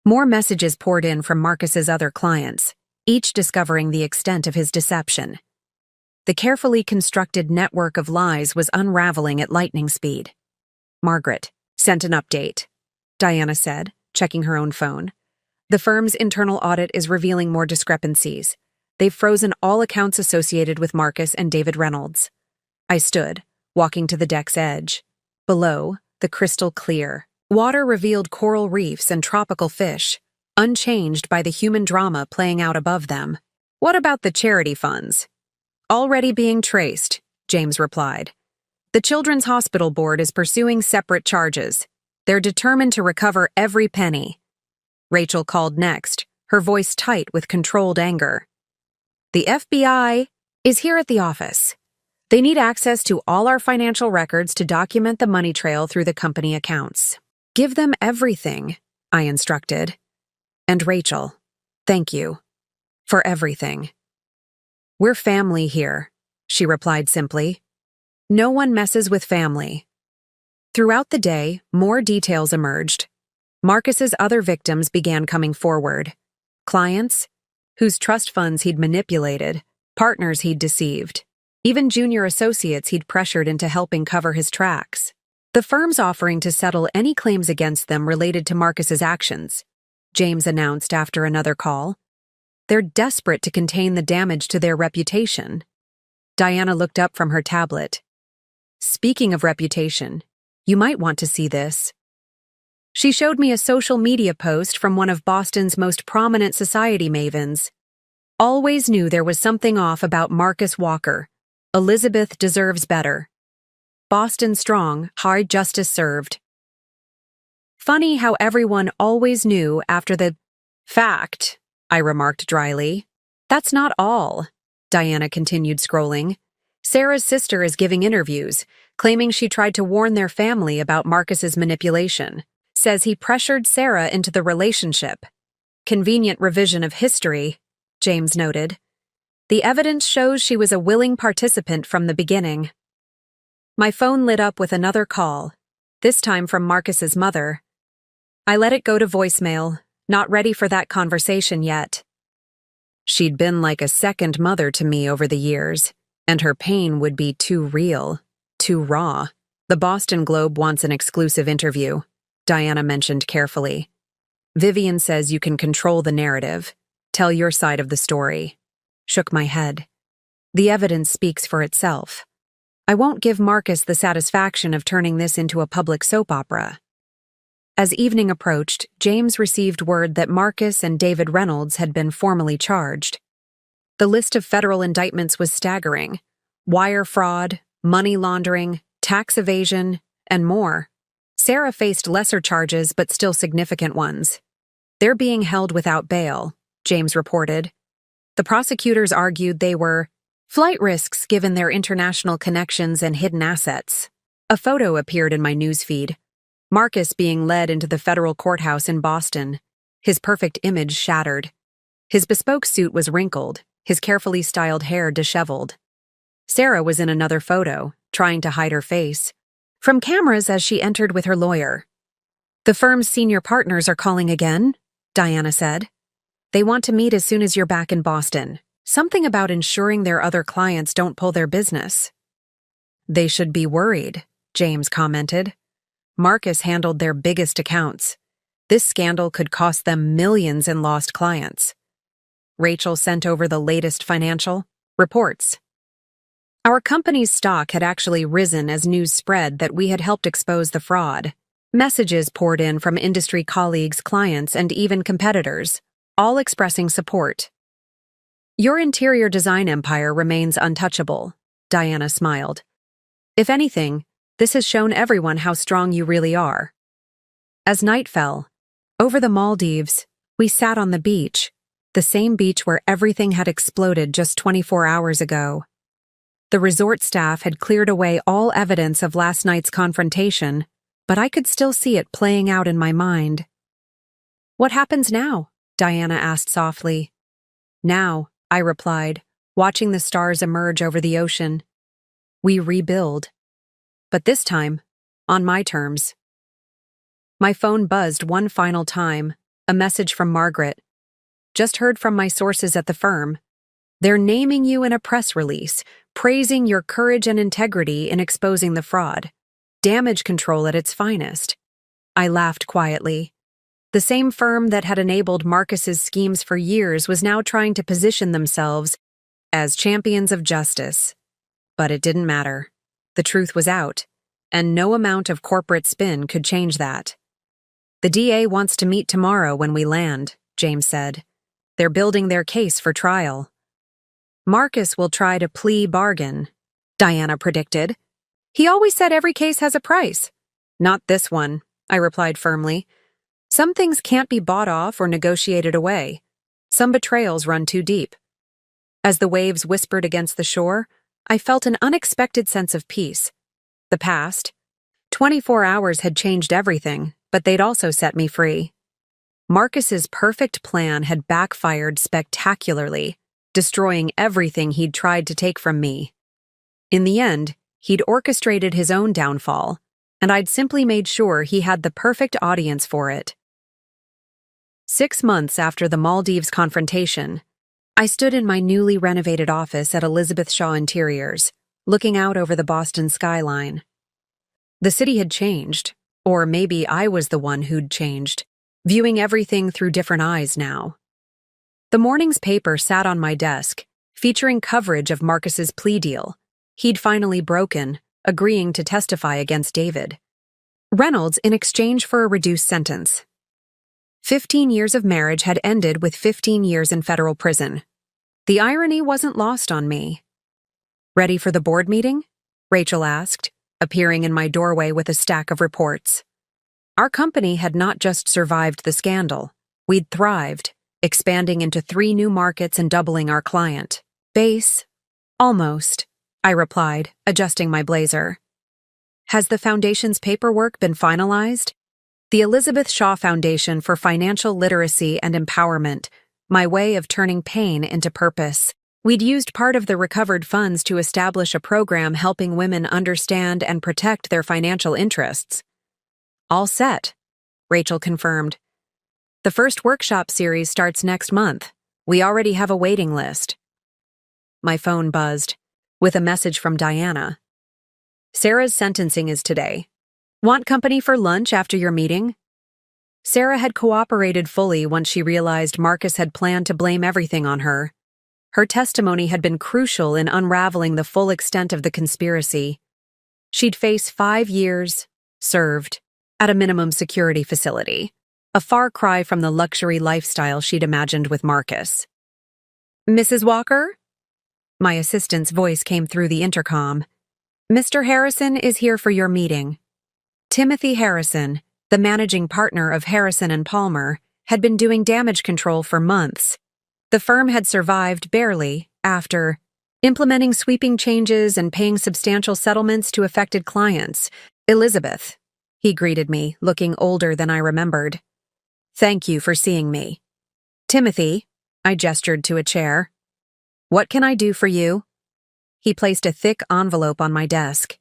More messages poured in from Marcus's other clients, each discovering the extent of his deception. The carefully constructed network of lies was unraveling at lightning speed. Margaret sent an update, Diana said, checking her own phone. The firm's internal audit is revealing more discrepancies. They've frozen all accounts associated with Marcus and David Reynolds. I stood, walking to the deck's edge. Below, the crystal clear water revealed coral reefs and tropical fish, unchanged by the human drama playing out above them. What about the charity funds? Already being traced, James replied. The Children's Hospital Board is pursuing separate charges. They're determined to recover every penny. Rachel called next, her voice tight with controlled anger. The FBI is here at the office. They need access to all our financial records to document the money trail through the company accounts. Give them everything, I instructed. And Rachel, thank you. For everything. We're family here, she replied simply. No one messes with family. Throughout the day, more details emerged. Marcus's other victims began coming forward. Clients, whose trust funds he'd manipulated, partners he'd deceived, even junior associates he'd pressured into helping cover his tracks. The firm's offering to settle any claims against them related to Marcus's actions, James announced after another call. They're desperate to contain the damage to their reputation. Diana looked up from her tablet. Speaking of reputation, you might want to see this. She showed me a social media post from one of Boston's most prominent society mavens. Always knew there was something off about Marcus Walker. Elizabeth deserves better. Boston strong, hard justice served. Funny how everyone always knew after the fact, I remarked dryly. That's not all, Diana continued scrolling. Sarah's sister is giving interviews, claiming she tried to warn their family about Marcus's manipulation. Says he pressured Sarah into the relationship. Convenient revision of history, James noted. The evidence shows she was a willing participant from the beginning. My phone lit up with another call, this time from Marcus's mother. I let it go to voicemail, not ready for that conversation yet. She'd been like a second mother to me over the years, and her pain would be too real, too raw. The Boston Globe wants an exclusive interview, Diana mentioned carefully. Vivian says you can control the narrative, tell your side of the story. Shook my head. The evidence speaks for itself. I won't give Marcus the satisfaction of turning this into a public soap opera. As evening approached, James received word that Marcus and David Reynolds had been formally charged. The list of federal indictments was staggering. Wire fraud, money laundering, tax evasion, and more. Sarah faced lesser charges but still significant ones. They're being held without bail, James reported. The prosecutors argued they were flight risks given their international connections and hidden assets. A photo appeared in my newsfeed. Marcus being led into the federal courthouse in Boston, his perfect image shattered. His bespoke suit was wrinkled, his carefully styled hair disheveled. Sarah was in another photo, trying to hide her face, from cameras as she entered with her lawyer. The firm's senior partners are calling again, Diana said. They want to meet as soon as you're back in Boston. Something about ensuring their other clients don't pull their business. They should be worried, James commented. Marcus handled their biggest accounts. This scandal could cost them millions in lost clients. Rachel sent over the latest financial reports. Our company's stock had actually risen as news spread that we had helped expose the fraud. Messages poured in from industry colleagues, clients, and even competitors, all expressing support. Your interior design empire remains untouchable, Diana smiled. If anything, this has shown everyone how strong you really are. As night fell, over the Maldives, we sat on the beach, the same beach where everything had exploded just 24 hours ago. The resort staff had cleared away all evidence of last night's confrontation, but I could still see it playing out in my mind. What happens now? Diana asked softly. Now, I replied, watching the stars emerge over the ocean. We rebuild. But this time, on my terms. My phone buzzed one final time, a message from Margaret. Just heard from my sources at the firm. They're naming you in a press release, praising your courage and integrity in exposing the fraud. Damage control at its finest. I laughed quietly. The same firm that had enabled Marcus's schemes for years was now trying to position themselves as champions of justice. But it didn't matter. The truth was out, and no amount of corporate spin could change that. The DA wants to meet tomorrow when we land, James said. They're building their case for trial. Marcus will try to plea bargain, Diana predicted. He always said every case has a price. Not this one, I replied firmly. Some things can't be bought off or negotiated away. Some betrayals run too deep. As the waves whispered against the shore, I felt an unexpected sense of peace. The past 24 hours had changed everything, but they'd also set me free. Marcus's perfect plan had backfired spectacularly, destroying everything he'd tried to take from me. In the end, he'd orchestrated his own downfall, and I'd simply made sure he had the perfect audience for it. 6 months after the Maldives confrontation, I stood in my newly renovated office at Elizabeth Shaw Interiors, looking out over the Boston skyline. The city had changed, or maybe I was the one who'd changed, viewing everything through different eyes now. The morning's paper sat on my desk, featuring coverage of Marcus's plea deal. He'd finally broken, agreeing to testify against David Reynolds in exchange for a reduced sentence. 15 years of marriage had ended with 15 years in federal prison. The irony wasn't lost on me. Ready for the board meeting? Rachel asked, appearing in my doorway with a stack of reports. Our company had not just survived the scandal. We'd thrived, expanding into 3 new markets and doubling our client base. Almost, I replied, adjusting my blazer. Has the foundation's paperwork been finalized? The Elizabeth Shaw Foundation for Financial Literacy and Empowerment, my way of turning pain into purpose. We'd used part of the recovered funds to establish a program helping women understand and protect their financial interests. All set, Rachel confirmed. The first workshop series starts next month. We already have a waiting list. My phone buzzed, with a message from Diana. Sarah's sentencing is today. Want company for lunch after your meeting? Sarah had cooperated fully once she realized Marcus had planned to blame everything on her. Her testimony had been crucial in unraveling the full extent of the conspiracy. She'd face 5 years, served, at a minimum security facility, a far cry from the luxury lifestyle she'd imagined with Marcus. Mrs. Walker? My assistant's voice came through the intercom. Mr. Harrison is here for your meeting. Timothy Harrison, the managing partner of Harrison & Palmer, had been doing damage control for months. The firm had survived barely after implementing sweeping changes and paying substantial settlements to affected clients. Elizabeth, he greeted me, looking older than I remembered. Thank you for seeing me. Timothy, I gestured to a chair. What can I do for you? He placed a thick envelope on my desk.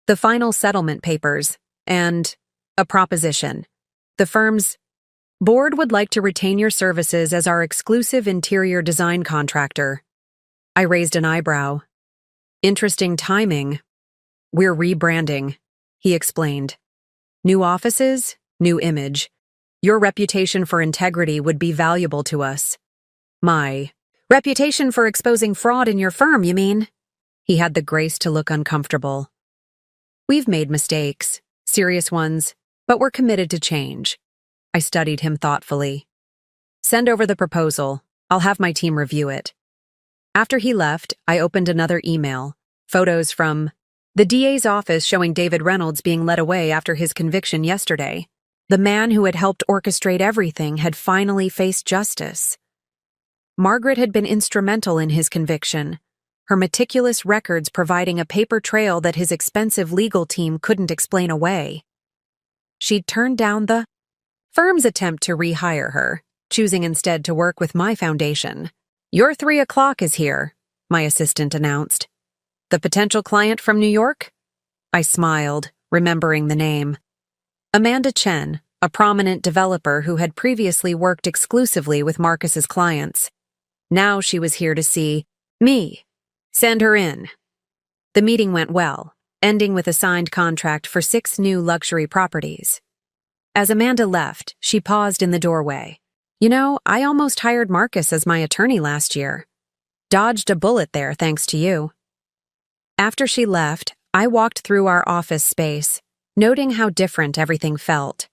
The final settlement papers, and a proposition. The firm's board would like to retain your services as our exclusive interior design contractor. I raised an eyebrow. Interesting timing. We're rebranding, he explained. New offices, new image. Your reputation for integrity would be valuable to us. My reputation for exposing fraud in your firm, you mean? He had the grace to look uncomfortable. We've made mistakes, serious ones, But we're committed to change. I studied him thoughtfully. Send over the proposal. I'll have my team review it. After he left, I opened another email. Photos from the DA's office showing David Reynolds being led away after his conviction yesterday. The man who had helped orchestrate everything had finally faced justice. Margaret had been instrumental in his conviction, her meticulous records providing a paper trail that his expensive legal team couldn't explain away. She'd turned down the firm's attempt to rehire her, choosing instead to work with my foundation. "Your 3 o'clock is here," my assistant announced. "The potential client from New York?" I smiled, remembering the name. Amanda Chen, a prominent developer who had previously worked exclusively with Marcus's clients. Now she was here to see me. Send her in. The meeting went well, ending with a signed contract for 6 new luxury properties. As Amanda left, she paused in the doorway. "You know, I almost hired Marcus as my attorney last year. Dodged a bullet there thanks to you." After she left, I walked through our office space, noting how different everything felt.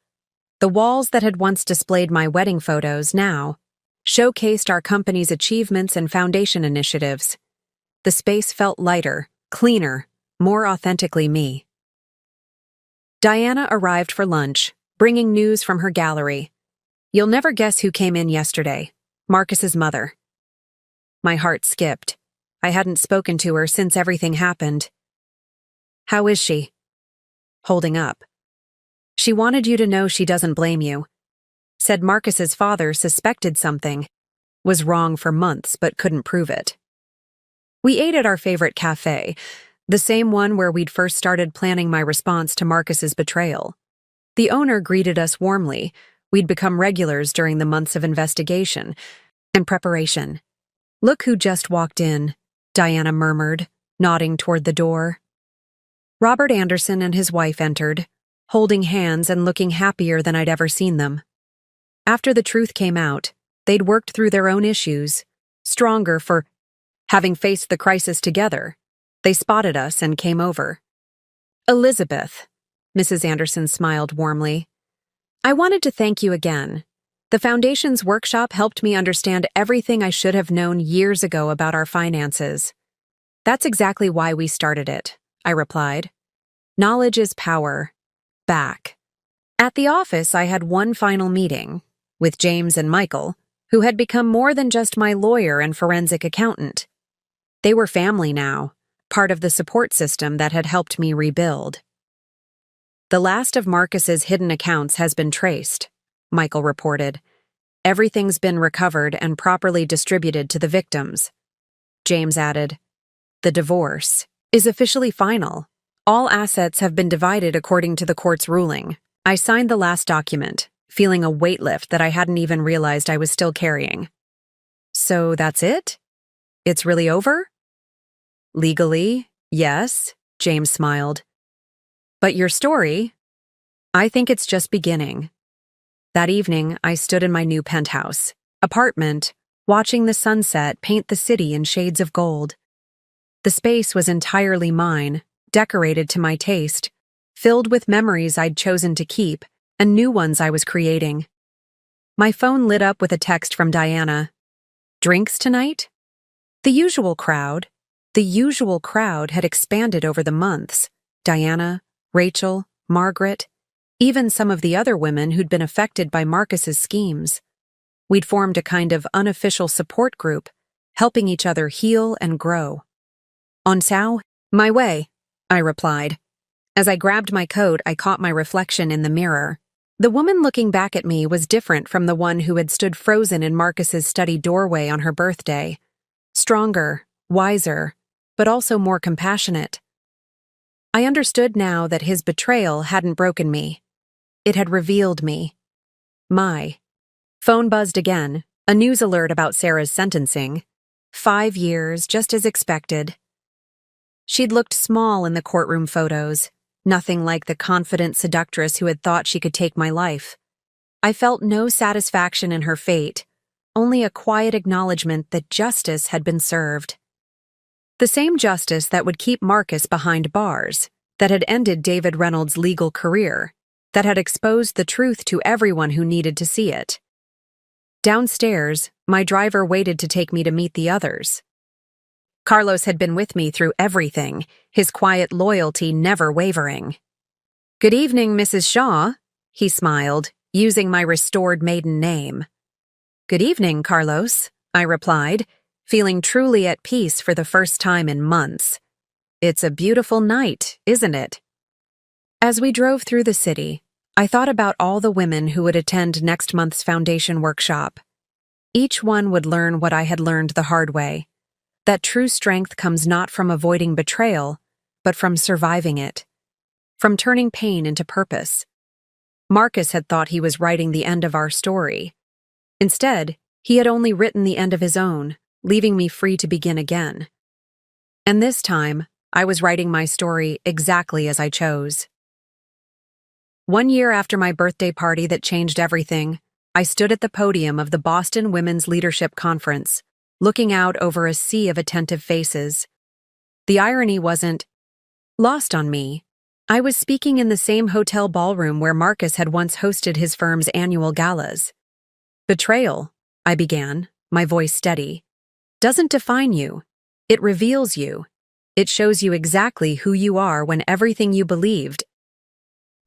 The walls that had once displayed my wedding photos now showcased our company's achievements and foundation initiatives. The space felt lighter, cleaner, more authentically me. Diana arrived for lunch, bringing news from her gallery. "You'll never guess who came in yesterday. Marcus's mother." My heart skipped. I hadn't spoken to her since everything happened. "How is she?" Holding up. "She wanted you to know she doesn't blame you. Said Marcus's father suspected something. Was wrong for months but couldn't prove it." We ate at our favorite cafe, the same one where we'd first started planning my response to Marcus's betrayal. The owner greeted us warmly. We'd become regulars during the months of investigation and preparation. "Look who just walked in," Diana murmured, nodding toward the door. Robert Anderson and his wife entered, holding hands and looking happier than I'd ever seen them. After the truth came out, they'd worked through their own issues, stronger for having faced the crisis together. They spotted us and came over. "Elizabeth," Mrs. Anderson smiled warmly, "I wanted to thank you again. The Foundation's workshop helped me understand everything I should have known years ago about our finances." "That's exactly why we started it," I replied. "Knowledge is power." Back. At the office, I had one final meeting with James and Michael, who had become more than just my lawyer and forensic accountant. They were family now, part of the support system that had helped me rebuild. "The last of Marcus's hidden accounts has been traced," Michael reported. "Everything's been recovered and properly distributed to the victims." James added, "The divorce is officially final. All assets have been divided according to the court's ruling." I signed the last document, feeling a weight lift that I hadn't even realized I was still carrying. "So that's it? It's really over?" "Legally, yes," James smiled. "But your story? I think it's just beginning." That evening, I stood in my new penthouse apartment, watching the sunset paint the city in shades of gold. The space was entirely mine, decorated to my taste, filled with memories I'd chosen to keep and new ones I was creating. My phone lit up with a text from Diana. "Drinks tonight?" The usual crowd had expanded over the months. Diana, Rachel, Margaret, even some of the other women who'd been affected by Marcus's schemes. We'd formed a kind of unofficial support group, helping each other heal and grow. "On Sao? My way," I replied. As I grabbed my coat, I caught my reflection in the mirror. The woman looking back at me was different from the one who had stood frozen in Marcus's study doorway on her birthday. Stronger, wiser, but also more compassionate. I understood now that his betrayal hadn't broken me. It had revealed me. My phone buzzed again, a news alert about Sarah's sentencing. 5 years, just as expected. She'd looked small in the courtroom photos, nothing like the confident seductress who had thought she could take my life. I felt no satisfaction in her fate, only a quiet acknowledgement that justice had been served. The same justice that would keep Marcus behind bars, that had ended David Reynolds' legal career, that had exposed the truth to everyone who needed to see it. Downstairs, my driver waited to take me to meet the others. Carlos had been with me through everything, his quiet loyalty never wavering. "Good evening, Mrs. Shaw," he smiled, using my restored maiden name. "Good evening, Carlos," I replied, feeling truly at peace for the first time in months. "It's a beautiful night, isn't it?" As we drove through the city, I thought about all the women who would attend next month's foundation workshop. Each one would learn what I had learned the hard way, that true strength comes not from avoiding betrayal, but from surviving it, from turning pain into purpose. Marcus had thought he was writing the end of our story. Instead, he had only written the end of his own, leaving me free to begin again. And this time, I was writing my story exactly as I chose. 1 year after my birthday party that changed everything, I stood at the podium of the Boston Women's Leadership Conference, looking out over a sea of attentive faces. The irony wasn't lost on me. I was speaking in the same hotel ballroom where Marcus had once hosted his firm's annual galas. "Betrayal," I began, my voice steady, "doesn't define you. It reveals you. It shows you exactly who you are when everything you believed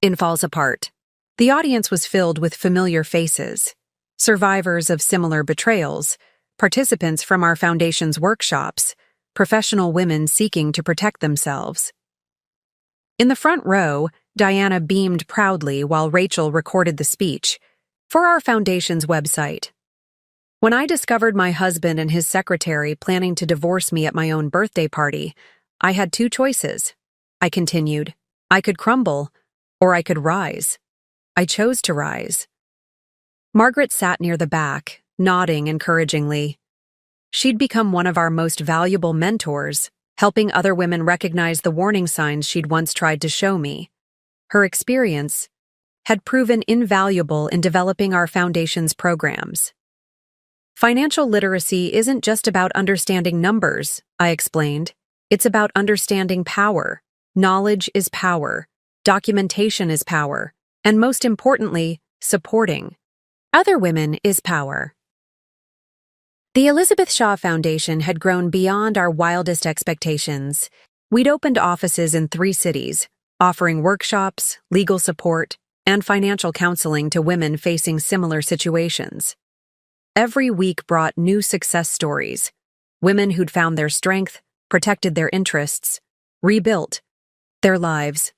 in falls apart." The audience was filled with familiar faces, survivors of similar betrayals, participants from our foundation's workshops, professional women seeking to protect themselves. In the front row, Diana beamed proudly while Rachel recorded the speech for our foundation's website. When I discovered my husband and his secretary planning to divorce me at my own birthday party, I had 2 choices. I continued. I could crumble, or I could rise. I chose to rise. Margaret sat near the back, nodding encouragingly. She'd become one of our most valuable mentors, helping other women recognize the warning signs she'd once tried to show me. Her experience had proven invaluable in developing our foundation's programs. "Financial literacy isn't just about understanding numbers," I explained. "It's about understanding power. Knowledge is power. Documentation is power. And most importantly, supporting other women is power." The Elizabeth Shaw Foundation had grown beyond our wildest expectations. We'd opened offices in 3 cities, offering workshops, legal support, and financial counseling to women facing similar situations. Every week brought new success stories, women who'd found their strength, protected their interests, rebuilt their lives.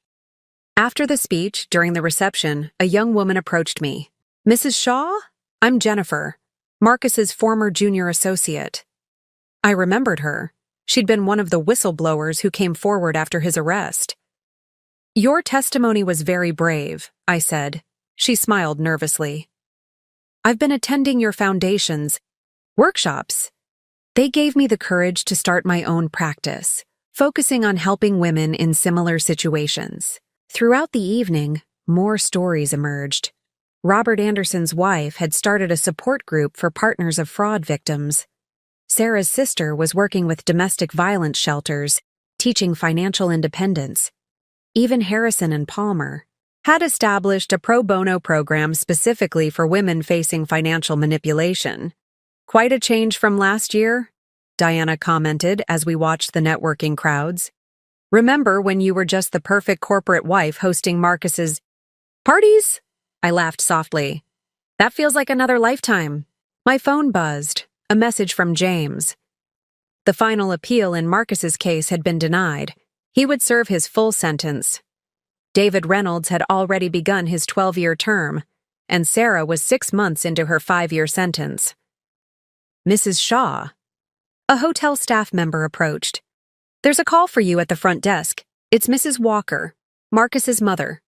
After the speech, during the reception, a young woman approached me. "Mrs. Shaw? I'm Jennifer, Marcus's former junior associate." I remembered her. She'd been one of the whistleblowers who came forward after his arrest. "Your testimony was very brave," I said. She smiled nervously. "I've been attending your foundation's workshops. They gave me the courage to start my own practice, focusing on helping women in similar situations." Throughout the evening, more stories emerged. Robert Anderson's wife had started a support group for partners of fraud victims. Sarah's sister was working with domestic violence shelters, teaching financial independence. Even Harrison and Palmer had established a pro bono program specifically for women facing financial manipulation. "Quite a change from last year," Diana commented as we watched the networking crowds. "Remember when you were just the perfect corporate wife hosting Marcus's parties?" I laughed softly. "That feels like another lifetime." My phone buzzed, a message from James. The final appeal in Marcus's case had been denied. He would serve his full sentence. David Reynolds had already begun his 12-year term, and Sarah was 6 months into her 5-year sentence. "Mrs. Shaw." A hotel staff member approached. "There's a call for you at the front desk. It's Mrs. Walker, Marcus's mother."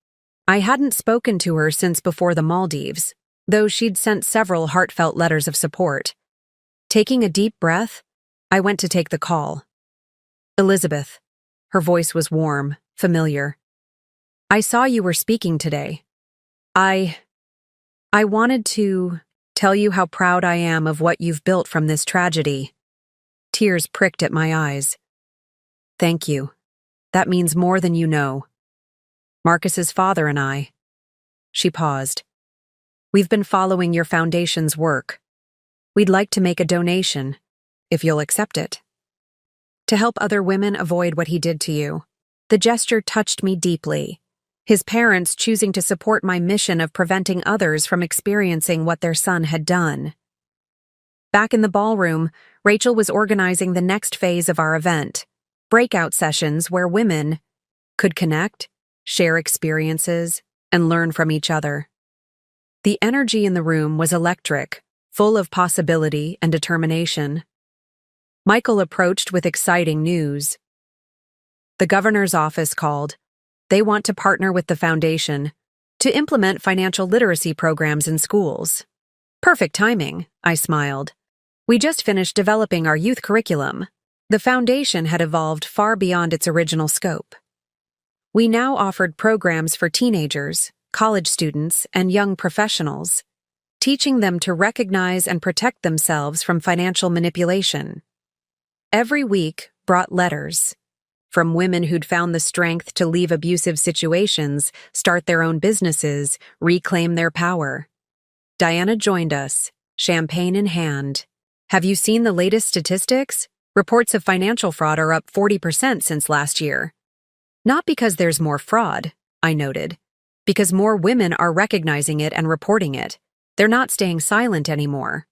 I hadn't spoken to her since before the Maldives, though she'd sent several heartfelt letters of support. Taking a deep breath, I went to take the call. "Elizabeth." Her voice was warm, familiar. "I saw you were speaking today. I wanted to tell you how proud I am of what you've built from this tragedy." Tears pricked at my eyes. "Thank you. That means more than you know. Marcus's father and I, She paused. We've been following your foundation's work. We'd like to make a donation, if you'll accept it. To help other women avoid what he did to you. The gesture touched me deeply. His parents choosing to support my mission of preventing others from experiencing what their son had done. Back in the ballroom, Rachel was organizing the next phase of our event, breakout sessions where women could connect, share experiences, and learn from each other. The energy in the room was electric, full of possibility and determination. Michael approached with exciting news. The governor's office called. They want to partner with the foundation to implement financial literacy programs in schools. Perfect timing, I smiled. We just finished developing our youth curriculum. The foundation had evolved far beyond its original scope. We now offered programs for teenagers, college students, and young professionals, teaching them to recognize and protect themselves from financial manipulation. Every week brought letters from women who'd found the strength to leave abusive situations, start their own businesses, reclaim their power. Diana joined us, champagne in hand. Have you seen the latest statistics? Reports of financial fraud are up 40% since last year. Not because there's more fraud, I noted, because more women are recognizing it and reporting it. They're not staying silent anymore.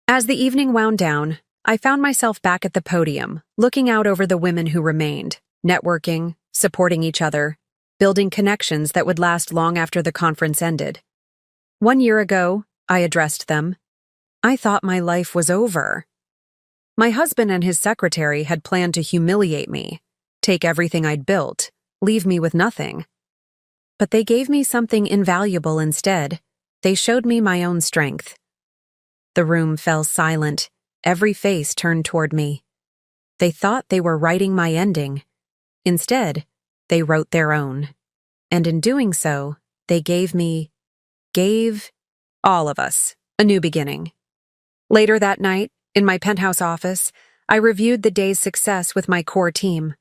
As the evening wound down, I found myself back at the podium, looking out over the women who remained, networking, supporting each other, building connections that would last long after the conference ended. 1 year ago, I addressed them. I thought my life was over. My husband and his secretary had planned to humiliate me, take everything I'd built, leave me with nothing. But they gave me something invaluable instead. They showed me my own strength. The room fell silent. Every face turned toward me. They thought they were writing my ending. Instead, they wrote their own. And in doing so, they gave all of us, a new beginning. Later that night, in my penthouse office, I reviewed the day's success with my core team.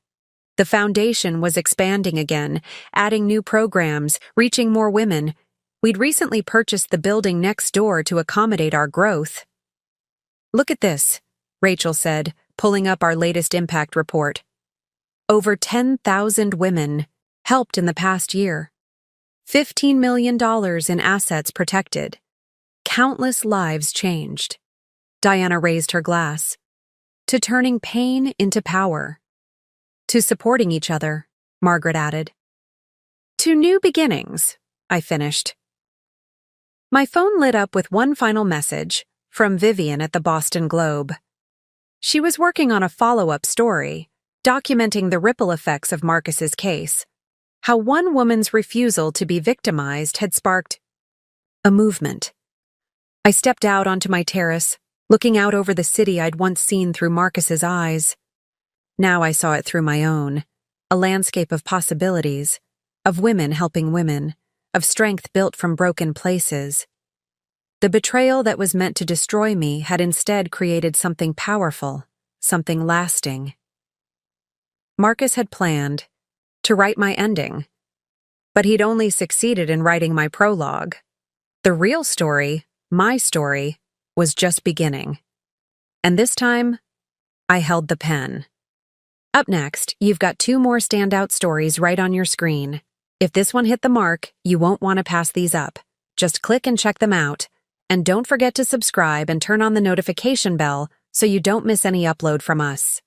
The foundation was expanding again, adding new programs, reaching more women. We'd recently purchased the building next door to accommodate our growth. Look at this, Rachel said, pulling up our latest impact report. Over 10,000 women helped in the past year. $15 million in assets protected. Countless lives changed. Diana raised her glass. To turning pain into power. To supporting each other, Margaret added. To new beginnings, I finished. My phone lit up with one final message from Vivian at the Boston Globe. She was working on a follow-up story, documenting the ripple effects of Marcus's case, how one woman's refusal to be victimized had sparked a movement. I stepped out onto my terrace, looking out over the city I'd once seen through Marcus's eyes. Now I saw it through my own, a landscape of possibilities, of women helping women, of strength built from broken places. The betrayal that was meant to destroy me had instead created something powerful, something lasting. Marcus had planned to write my ending, but he'd only succeeded in writing my prologue. The real story, my story, was just beginning. And this time, I held the pen. Up next, you've got 2 more standout stories right on your screen. If this one hit the mark, you won't want to pass these up. Just click and check them out. And don't forget to subscribe and turn on the notification bell so you don't miss any upload from us.